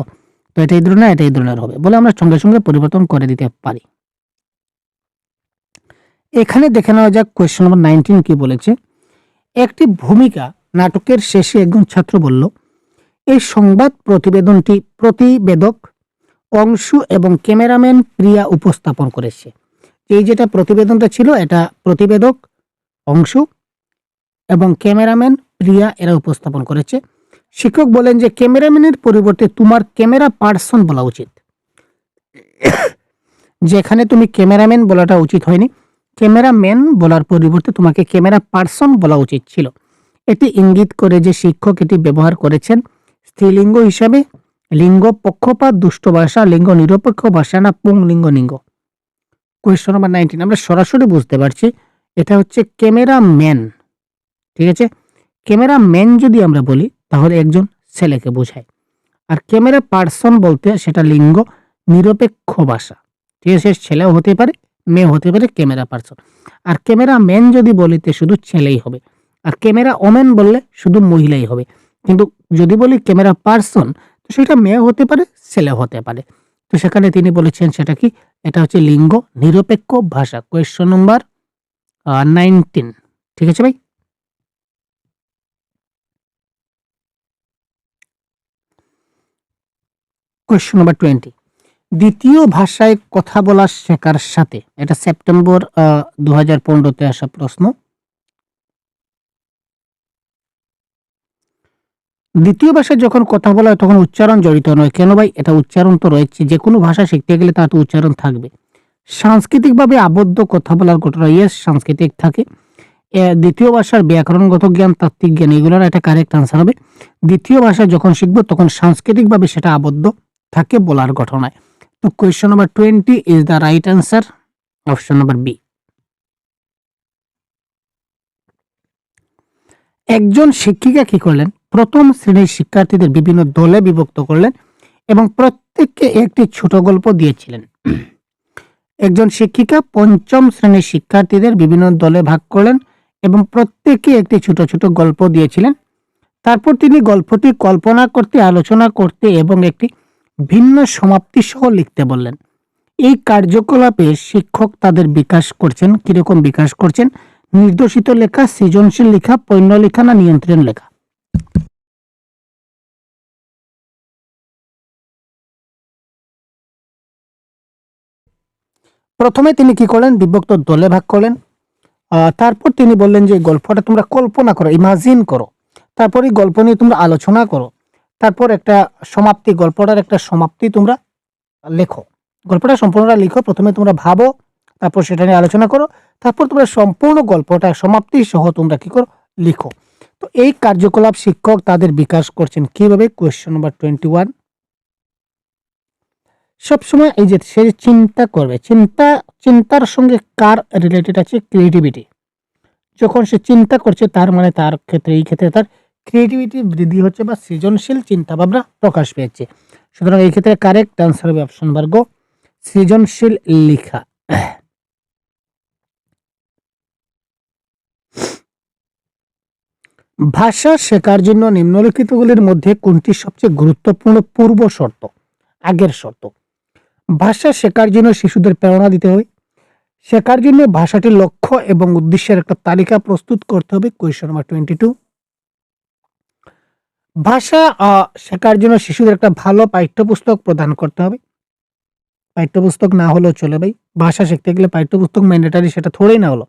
তো এটা এই ধরনের, এটা এই ধরনের হবে বলে আমরা সঙ্গে সঙ্গে পরিবর্তন করে দিতে পারি। এখানে দেখে নেওয়া যাক কোয়েশ্চন নম্বর 19 কি বলেছে। একটি ভূমিকা নাটকের শেষে একজন ছাত্র বলল, এই সংবাদ প্রতিবেদনটি প্রতিবেদক অংশু এবং ক্যামেরাম্যান প্রিয়া উপস্থাপন করেছে। এই যেটা প্রতিবেদনটা ছিল, এটা প্রতিবেদক অংশু এবং ক্যামেরাম্যান প্রিয়া এরা উপস্থাপন করেছে। শিক্ষক বলেন যে ক্যামেরাম্যানের পরিবর্তে তোমার ক্যামেরা পার্সন বলা উচিত। যেখানে তুমি ক্যামেরাম্যান বলাটা উচিত হয়নি, ক্যামেরাম্যান বলার পরিবর্তে তোমাকে ক্যামেরা পার্সন বলা উচিত ছিল। এটি ইঙ্গিত করে যে শিক্ষক এটি ব্যবহার করেছেন স্ত্রীলিঙ্গ হিসাবে। লিঙ্গ পক্ষপাত, দুষ্ট ভাষা, লিঙ্গ নিরপেক্ষ ভাষা না পুংলিঙ্গ লিঙ্গ। কোয়েশ্চন নাম্বার 19 আমরা সরাসরি বুঝতে পারছি এটা হচ্ছে ক্যামেরাম্যান। ঠিক আছে। ক্যামেরাম্যান যদি আমরা বলি তাহলে একজন ছেলেকে বোঝায়, আর ক্যামেরা পার্সন বলতে সেটা লিঙ্গ নিরপেক্ষ ভাষা। ঠিক আছে, ছেলেও হতে পারে, মেয়ে হতে পারে, ক্যামেরা পার্সন। আর ক্যামেরাম্যান যদি বলিতে শুধু ছেলেই হবে, আর ক্যামেরা ওমেন বললে শুধু মহিলাই হবে। কিন্তু যদি বলি ক্যামেরা পার্সন, তো সেটা মেয়ে হতে পারে, ছেলে হতে পারে। তো সেখানে তিনি বলেছেন সেটা কি, এটা হচ্ছে লিঙ্গ নিরপেক্ষ ভাষা। কোয়েশ্চন নম্বর 19। ঠিক আছে ভাই। কোয়েশ্চন নম্বর 20। দ্বিতীয় ভাষায় কথা বলা শেখার সাথে, এটা সেপ্টেম্বর 2015-তে আসা প্রশ্ন। দ্বিতীয় ভাষায় যখন কথা বলা হয় তখন উচ্চারণ জড়িত নয়। কেন ভাই? এটা উচ্চারণ তো রয়েছে, যে কোনো ভাষা শিখতে গেলে তার তো উচ্চারণ থাকবে। সাংস্কৃতিকভাবে আবদ্ধ কথা বলার ঘটনা, ইয়েস সাংস্কৃতিক থাকে। দ্বিতীয় ভাষার ব্যাকরণগত জ্ঞান, তাত্ত্বিক জ্ঞান, এগুলোর একটা কারেক্ট আনসার হবে। দ্বিতীয় ভাষা যখন শিখবো তখন সাংস্কৃতিকভাবে সেটা আবদ্ধ থাকে বলার ঘটনায়। তো question number 20 is the right answer, option number B. একজন শিক্ষিকা কি করলেন? প্রথম শ্রেণীর শিক্ষার্থীদের বিভিন্ন দলে বিভক্ত করলেন এবং প্রত্যেককে একটি ছোট গল্প দিয়েছিলেন। একজন শিক্ষিকা পঞ্চম শ্রেণীর শিক্ষার্থীদের বিভিন্ন দলে ভাগ করলেন এবং প্রত্যেককে একটি ছোট ছোট গল্প দিয়েছিলেন। তারপর তিনি গল্পটি কল্পনা করতে, আলোচনা করতে এবং একটি ভিন্ন সমাপ্তি সহ লিখতে বললেন। এই কার্যকলাপে শিক্ষক তাদের বিকাশ করছেন। কিরকম বিকাশ করছেন? নির্দেশিত লেখা, সৃজনশীল লেখা, পণ্য লেখা না নিয়ন্ত্রণ লেখা? প্রথমে তিনি কি করলেন? বিভক্ত দলে ভাগ করলেন। তারপর তিনি বললেন যে গল্পটা তোমরা কল্পনা করো, ইমাজিন করো। তারপর এই গল্প নিয়ে তোমরা আলোচনা করো। তারপর একটা সমাপ্তি, গল্পটার একটা সমাপ্তি তোমরা লেখো। গল্পটা সম্পূর্ণটা লিখো। প্রথমে তোমরা ভাবো, তারপর সেটা নিয়ে আলোচনা করো, তারপর তোমরা সম্পূর্ণ গল্পটা সমাপ্তি সহ তোমরা কি করো, লিখো। তো এই কার্যকলাপ শিক্ষক তাদের বিকাশ করছেন কিভাবে? Question number 21। সবসময় এই যে সে চিন্তা করবে, চিন্তার সঙ্গে কার রিলেটেড আছে? ক্রিয়েটিভিটি। যখন সে চিন্তা করছে তার মানে তার ক্ষেত্রে, এই ক্ষেত্রে তার ক্রিয়েটিভিটি বৃদ্ধি হচ্ছে বা সৃজনশীল চিন্তা ভাবনা প্রকাশ পেয়েছে। সুতরাং এই ক্ষেত্রে কারেক্ট আনসার হবে অপশন বর্গ সৃজনশীল লেখা। ভাষা শেখার জন্য নিম্নলিখিতগুলির মধ্যে কোনটি সবচেয়ে গুরুত্বপূর্ণ পূর্ব শর্ত, আগের শর্ত? ভাষা শেখার জন্য শিশুদের প্রেরণা দিতে হবে। শেখার জন্য ভাষাটির লক্ষ্য এবং উদ্দেশ্যের একটা তালিকা প্রস্তুত করতে হবে। Question number 22। ভাষা শেখার জন্য শিশুদের একটা ভালো পাঠ্যপুস্তক প্রদান করতে হবে। পাঠ্যপুস্তক না হলেও চলে ভাই, ভাষা শিখতে গেলে পাঠ্যপুস্তক ম্যান্ডেটারি, সেটা থোড়েই না হলো।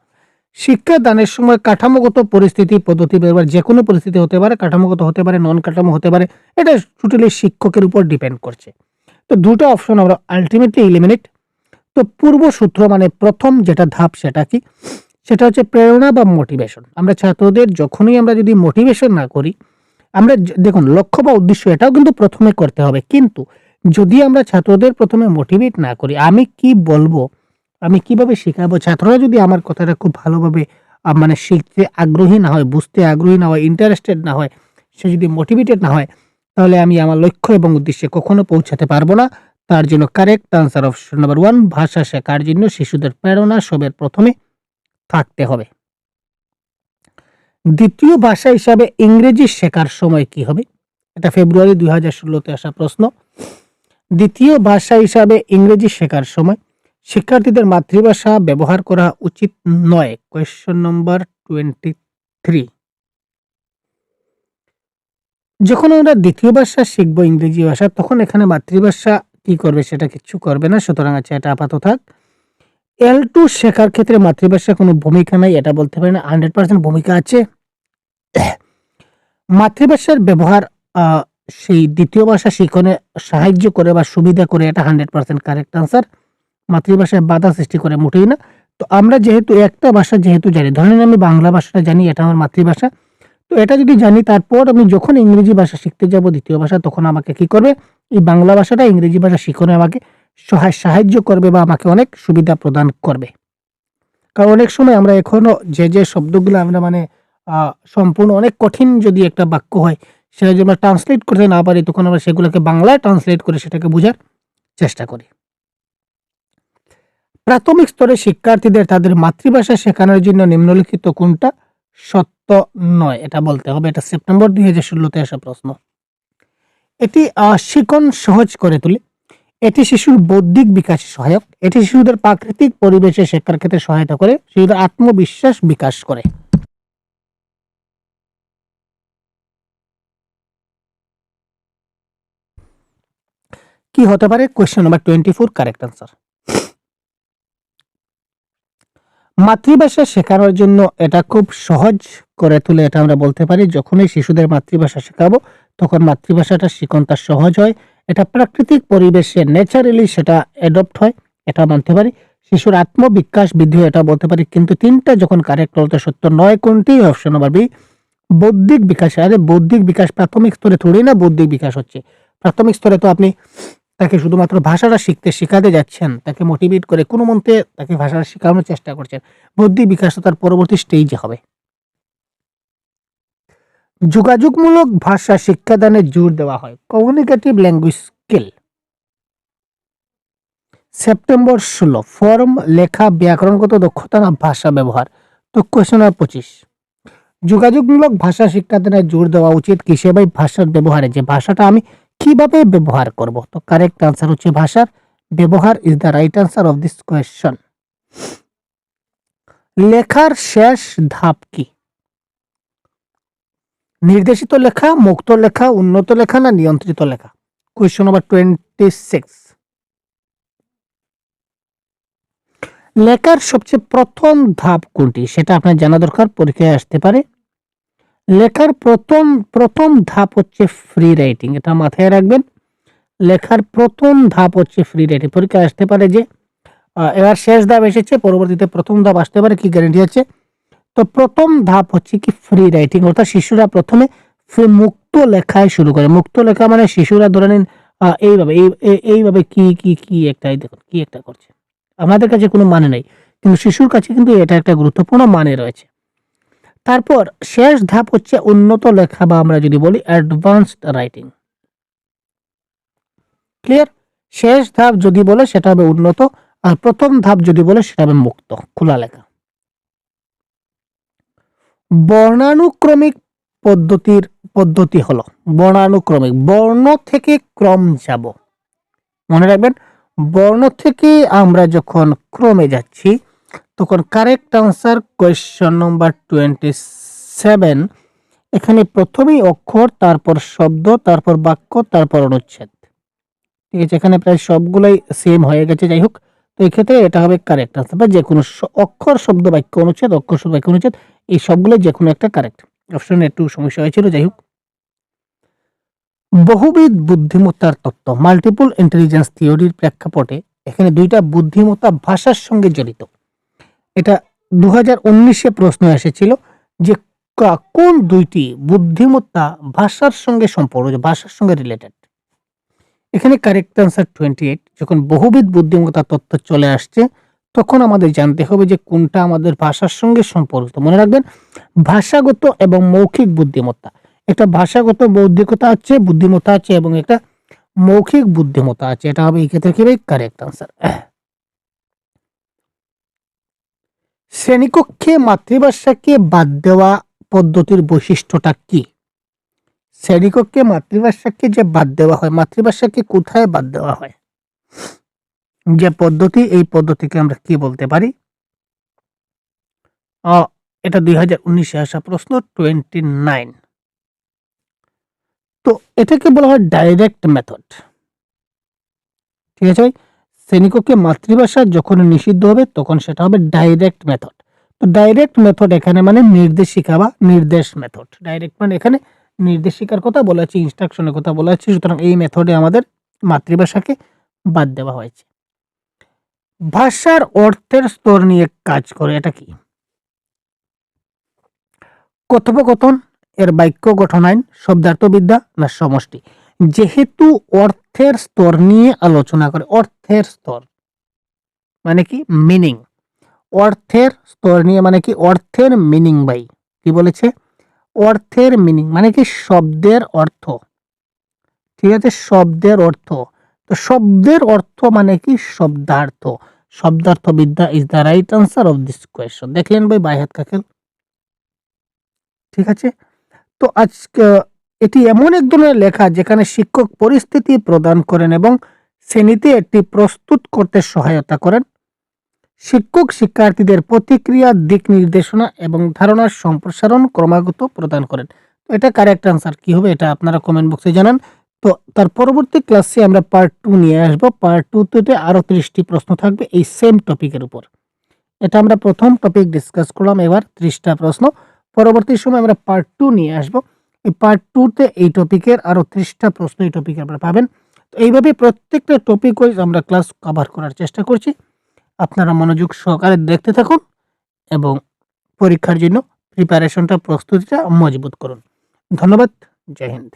শিক্ষা দানের সময় কাঠামোগত পরিস্থিতি পদ্ধতি ব্যবহার, যে কোনো পরিস্থিতি হতে পারে, কাঠামোগত হতে পারে, নন কাঠামো হতে পারে, এটা টোটালি শিক্ষকের উপর ডিপেন্ড করছে। তো দুটো অপশন আমরা আলটিমেটলি এলিমিনেট। তো পূর্ব সূত্র মানে প্রথম যেটা ধাপ সেটা কি? সেটা হচ্ছে প্রেরণা বা মোটিভেশন। আমরা ছাত্রদের যখনই আমরা যদি মোটিভেশন না করি, আমরা দেখুন লক্ষ্য বা উদ্দেশ্য এটাও কিন্তু প্রথমে করতে হবে, কিন্তু যদি আমরা ছাত্রদের প্রথমে মোটিভেট না করি, আমি কি বলবো, আমি কিভাবে শেখাবো, ছাত্ররা যদি আমার কথাটা খুব ভালোভাবে মানে শিখতে আগ্রহী না হয়, বুঝতে আগ্রহী না হয়, ইন্টারেস্টেড না হয়, সে যদি মোটিভেটেড না হয়, তাহলে আমি আমার লক্ষ্য এবং উদ্দেশ্যে কখনো পৌঁছাতে পারবো না। তার জন্য কারেক্ট আনসার অপশন নাম্বার 1, ভাষা শেখার জন্য শিশুদের প্রেরণা সবের প্রথমে থাকতে হবে। দ্বিতীয় ভাষা হিসাবে ইংরেজি শেখার সময় কি হবে? এটা ফেব্রুয়ারি 2016-তে আসা প্রশ্ন। দ্বিতীয় ভাষা হিসাবে ইংরেজি শেখার সময় শিক্ষার্থীদের মাতৃভাষা ব্যবহার করা উচিত নয়। কোয়েশ্চন নম্বর 23। যখন আমরা দ্বিতীয় ভাষা শিখবো ইংরেজি ভাষা, তখন এখানে মাতৃভাষা কি করবে? সেটা কিচ্ছু করবে না, সুতরাং আছে এটা আপাতত থাক। L2 শেখার ক্ষেত্রে মাতৃভাষা কোনো ভূমিকা নাই, এটা বলতে পারি না, 100% ভূমিকা আছে। মাতৃভাষার ব্যবহার সেই দ্বিতীয় ভাষা শিখনে সাহায্য করে বা সুবিধা করে, এটা 100% কারেক্ট আনসার। মাতৃভাষায় বাধা সৃষ্টি করে মোটেই না। তো আমরা যেহেতু একটা ভাষা যেহেতু জানি, ধরেন আমি বাংলা ভাষাটা জানি, এটা আমার মাতৃভাষা, তো এটা যদি জানি, তারপর আমি যখন ইংরেজি ভাষা শিখতে যাব দ্বিতীয় ভাষা, তখন আমাকে কি করবে? এই বাংলা ভাষাটা ইংরেজি ভাষা শিখনে আমাকে সাহায্য করবে বা আমাকে অনেক সুবিধা প্রদান করবে। কারণ অনেক সময় আমরা এখনো যে শব্দগুলো আমরা মানে সম্পূর্ণ অনেক কঠিন যদি একটা বাক্য হয়, সেটা যদি আমরা ট্রান্সলেট করতে না পারি, তখন আমরা সেগুলোকে বাংলায় ট্রান্সলেট করে সেটাকে বোঝার চেষ্টা করি। প্রাথমিক স্তরে শিক্ষার্থীদের তাদের মাতৃভাষা শেখানোর জন্য নিম্নলিখিত কোনটা সত্য নয়? এটা বলতে হবে। এটা সেপ্টেম্বর 2016-তে আসা প্রশ্ন। এটি শিখন সহজ করে তোলে, এটি শিশুর বৌদ্ধিক বিকাশে সহায়ক, এটি শিশুদের প্রাকৃতিক পরিবেশে শেখার ক্ষেত্রে সহায়তা করে, শিশুদের আত্মবিশ্বাস বিকাশ করে। কি হতে পারে? Question number 24 correct answer. মাতৃভাষা শেখানোর জন্য এটা খুব সহজ করে তোলে, এটা আমরা বলতে পারি। যখনই শিশুদের মাতৃভাষা শেখাবো, তখন মাতৃভাষাটা শিখন তার সহজ হয়, এটা প্রাকৃতিক পরিবেশে ন্যাচারালি সেটা অ্যাডপ্ট হয়, এটা মানতে পারি। শিশুর আত্মবিকাশ বৃদ্ধি হয়, এটা বলতে পারি। কিন্তু তিনটা যখন কারেক্ট বলতে সত্য নয় কোনটি? অপশন নাম্বার বি, বৌদ্ধিক বিকাশ। আরে বৌদ্ধিক বিকাশ প্রাথমিক স্তরে থোড়ি না বৌদ্ধিক বিকাশ হচ্ছে। প্রাথমিক স্তরে তো আপনি তাকে শুধুমাত্র ভাষাটা শেখাতে যাচ্ছেন, তাকে মোটিভেট করে কোনো মন্ত্রে তাকে ভাষাটা শেখানোর চেষ্টা করছেন। বৌদ্ধিক বিকাশ তো তার পরবর্তী স্টেজে হবে। যোগাযোগমূলক ভাষা শিক্ষাদানে জোর দেওয়া হয়। Communicative language skill. September 16। Form, লেখা, ব্যাকরণগত দক্ষতা না ভাষা ব্যবহার? তো কোয়েশ্চন নাম্বার 25। যোগাযোগমূলক ভাষা শিক্ষাদানে জোর দেওয়া উচিত কিসে ভাই? ভাষার ব্যবহারে, যে ভাষাটা আমি কিভাবে ব্যবহার করব। তো কারেক্ট আনসার হচ্ছে ভাষার ব্যবহার is the right answer of this question. লেখার শেষ ধাপ কি? নির্দেশিত লেখা, মুক্ত লেখা, উন্নত লেখা না নিয়ন্ত্রিত লেখা? Question number 26। লেখার সবচেয়ে প্রথম ধাপ কোনটি? সেটা আপনার জানা দরকার, পরীক্ষায় আসতে পারে। লেখার প্রথম ধাপ হচ্ছে ফ্রি রাইটিং, এটা মাথায় রাখবেন। লেখার প্রথম ধাপ হচ্ছে ফ্রি রাইটিং, পরীক্ষায় আসতে পারে যে এবার শেষ ধাপ এসেছে, পরবর্তীতে প্রথম ধাপ আসতে পারে, কি গ্যারান্টি আছে? তো প্রথম ধাপ হচ্ছে কি ফ্রি রাইটিং, অর্থাৎ শিশুরা প্রথমে মুক্ত লেখায় শুরু করে। মুক্ত লেখা মানে শিশুরা ধরে নিন এইভাবে এইভাবে কি কি কি একটা, এই দেখুন কি একটা করছে, আমাদের কাছে কোনো মানে নাই, কিন্তু শিশুর কাছে কিন্তু এটা একটা গুরুত্বপূর্ণ মানে রয়েছে। তারপর শেষ ধাপ হচ্ছে উন্নত লেখা, বা আমরা যদি বলি অ্যাডভান্সড রাইটিং। ক্লিয়ার? শেষ ধাপ যদি বলে সেটা হবে উন্নত, আর প্রথম ধাপ যদি বলে সেটা হবে মুক্ত, খোলা লেখা। বর্ণানুক্রমিক পদ্ধতি হলো বর্ণানুক্রমিক, বর্ণ থেকে ক্রম যাব। মনে রাখবেন, বর্ণ থেকে আমরা যখন ক্রমে যাচ্ছি তখন কারেক্ট আনসার কোয়েশ্চন নম্বর 27, এখানে প্রথমেই অক্ষর, তারপর শব্দ, তারপর বাক্য, তারপর অনুচ্ছেদ। ঠিক আছে, এখানে প্রায় সবগুলোই সেম হয়ে গেছে। যাই হোক, তো এই ক্ষেত্রে এটা হবে কারেক্ট আনসার, বা যে কোনো অক্ষর, শব্দ, বাক্য, অনুচ্ছেদ, অক্ষর, শব্দ, বাক্য, অনুচ্ছেদ, এই সবগুলো যে কোনো একটা কারেক্ট। অপশনে একটু সমস্যা হয়েছিল। যাই হোক, বহুবিধ বুদ্ধিমত্তার তত্ত্ব, মাল্টিপল ইন্টেলিজেন্স থিওরির প্রেক্ষাপটে এখানে দুইটা বুদ্ধিমত্তা ভাষার সঙ্গে জড়িত। এটা 2019-এ প্রশ্ন এসেছিল যে কোন দুইটি বুদ্ধিমত্তা ভাষার সঙ্গে সম্পর্ক, ভাষার সঙ্গে রিলেটেড। এখানে কারেক্ট আনসার 28। যখন বহুবিধ বুদ্ধিমত্তা তত্ত্ব চলে আসছে তখন আমাদের জানতে হবে যে কোনটা আমাদের ভাষার সঙ্গে সম্পর্কিত। মনে রাখবেন, ভাষাগত এবং মৌখিক বুদ্ধিমত্তা, একটা ভাষাগত বৌদ্ধিকতা আছে, বুদ্ধিমত্তা আছে, এবং একটা মৌখিক বুদ্ধিমত্তা আছে। এটা হবে এই ক্ষেত্রে কি কারেক্ট আনসার। শ্রেণীকক্ষে মাতৃভাষাকে বাদ দেওয়া পদ্ধতির বৈশিষ্ট্যটা কি? শ্রেণীকক্ষে মাতৃভাষাকে যে বাদ দেওয়া হয়, মাতৃভাষাকে কোথায় বাদ দেওয়া হয়, যে পদ্ধতি, এই পদ্ধতিকে আমরা কি বলতে পারি? এটা 2019-এ আসা প্রশ্ন, 29। তো এটাকে বলা হয় ডাইরেক্ট মেথড। ঠিক আছে ভাই, শ্রেণীকক্ষে মাতৃভাষা যখন নিষিদ্ধ হবে তখন সেটা হবে ডাইরেক্ট মেথড। তো ডাইরেক্ট মেথড এখানে মানে নির্দেশিকা বা নির্দেশ মেথড। ডাইরেক্ট মানে এখানে নির্দেশিকার কথা বলা হচ্ছে, ইনস্ট্রাকশনের কথা বলা হচ্ছে। সুতরাং এই মেথডে আমাদের মাতৃভাষাকে বাদ দেওয়া হয়েছে। ভাষার অর্থের স্তর নিয়ে কাজ করে, এটা কি? কথোপকথন, এর বাক্য গঠন আইন, শব্দার্থবিদ্যা না সমষ্টি? যেহেতু অর্থের স্তর নিয়ে আলোচনা করে, অর্থের স্তর মানে কি মিনিং, অর্থের স্তর নিয়ে মানে কি অর্থের মিনিং। ভাই কি বলেছে? অর্থের মিনিং মানে কি শব্দের অর্থ। ঠিক আছে, শব্দের অর্থ। তো শব্দের অর্থ মানে কি শব্দার্থ। শব্দার্থবিদ্যা is the right answer of this question. দেখলেন ভাই, বাই হাত কাকেল। ঠিক আছে, তো আজকে এটি এমন এক ধরনের লেখা যেখানে শিক্ষক পরিস্থিতি প্রদান করেন এবং শ্রেণীতে এটি প্রস্তুত করতে সহায়তা করেন। শিক্ষক শিক্ষার্থীদের প্রতিক্রিয়া, দিক নির্দেশনা এবং ধারণার সম্প্রসারণ ক্রমাগত প্রদান করেন। তো এটা কারেক্ট আনসার কি হবে, এটা আপনারা কমেন্ট বক্সে জানান। তো তার পরবর্তী ক্লাসে আমরা পার্ট 2 নিয়ে আসব। পার্ট 2 তে আরো 30টি প্রশ্ন থাকবে এই সেম টপিকের উপর। এটা আমরা প্রথম টপিক ডিসকাস করলাম, এবার 30টা প্রশ্ন। পরবর্তী সময় আমরা পার্ট 2 নিয়ে আসব। এই পার্ট 2-তে এই টপিকের আরো 30টা প্রশ্ন এই টপিকে আপনারা পাবেন। তো এইভাবে প্রত্যেকটা টপিক ওয়াইজ আমরা ক্লাস কভার করার চেষ্টা করছি। আপনারা মনোযোগ সহকারে দেখতে থাকুন এবং পরীক্ষার জন্য প্রস্তুতিটা মজবুত করুন। ধন্যবাদ। জয় হিন্দ।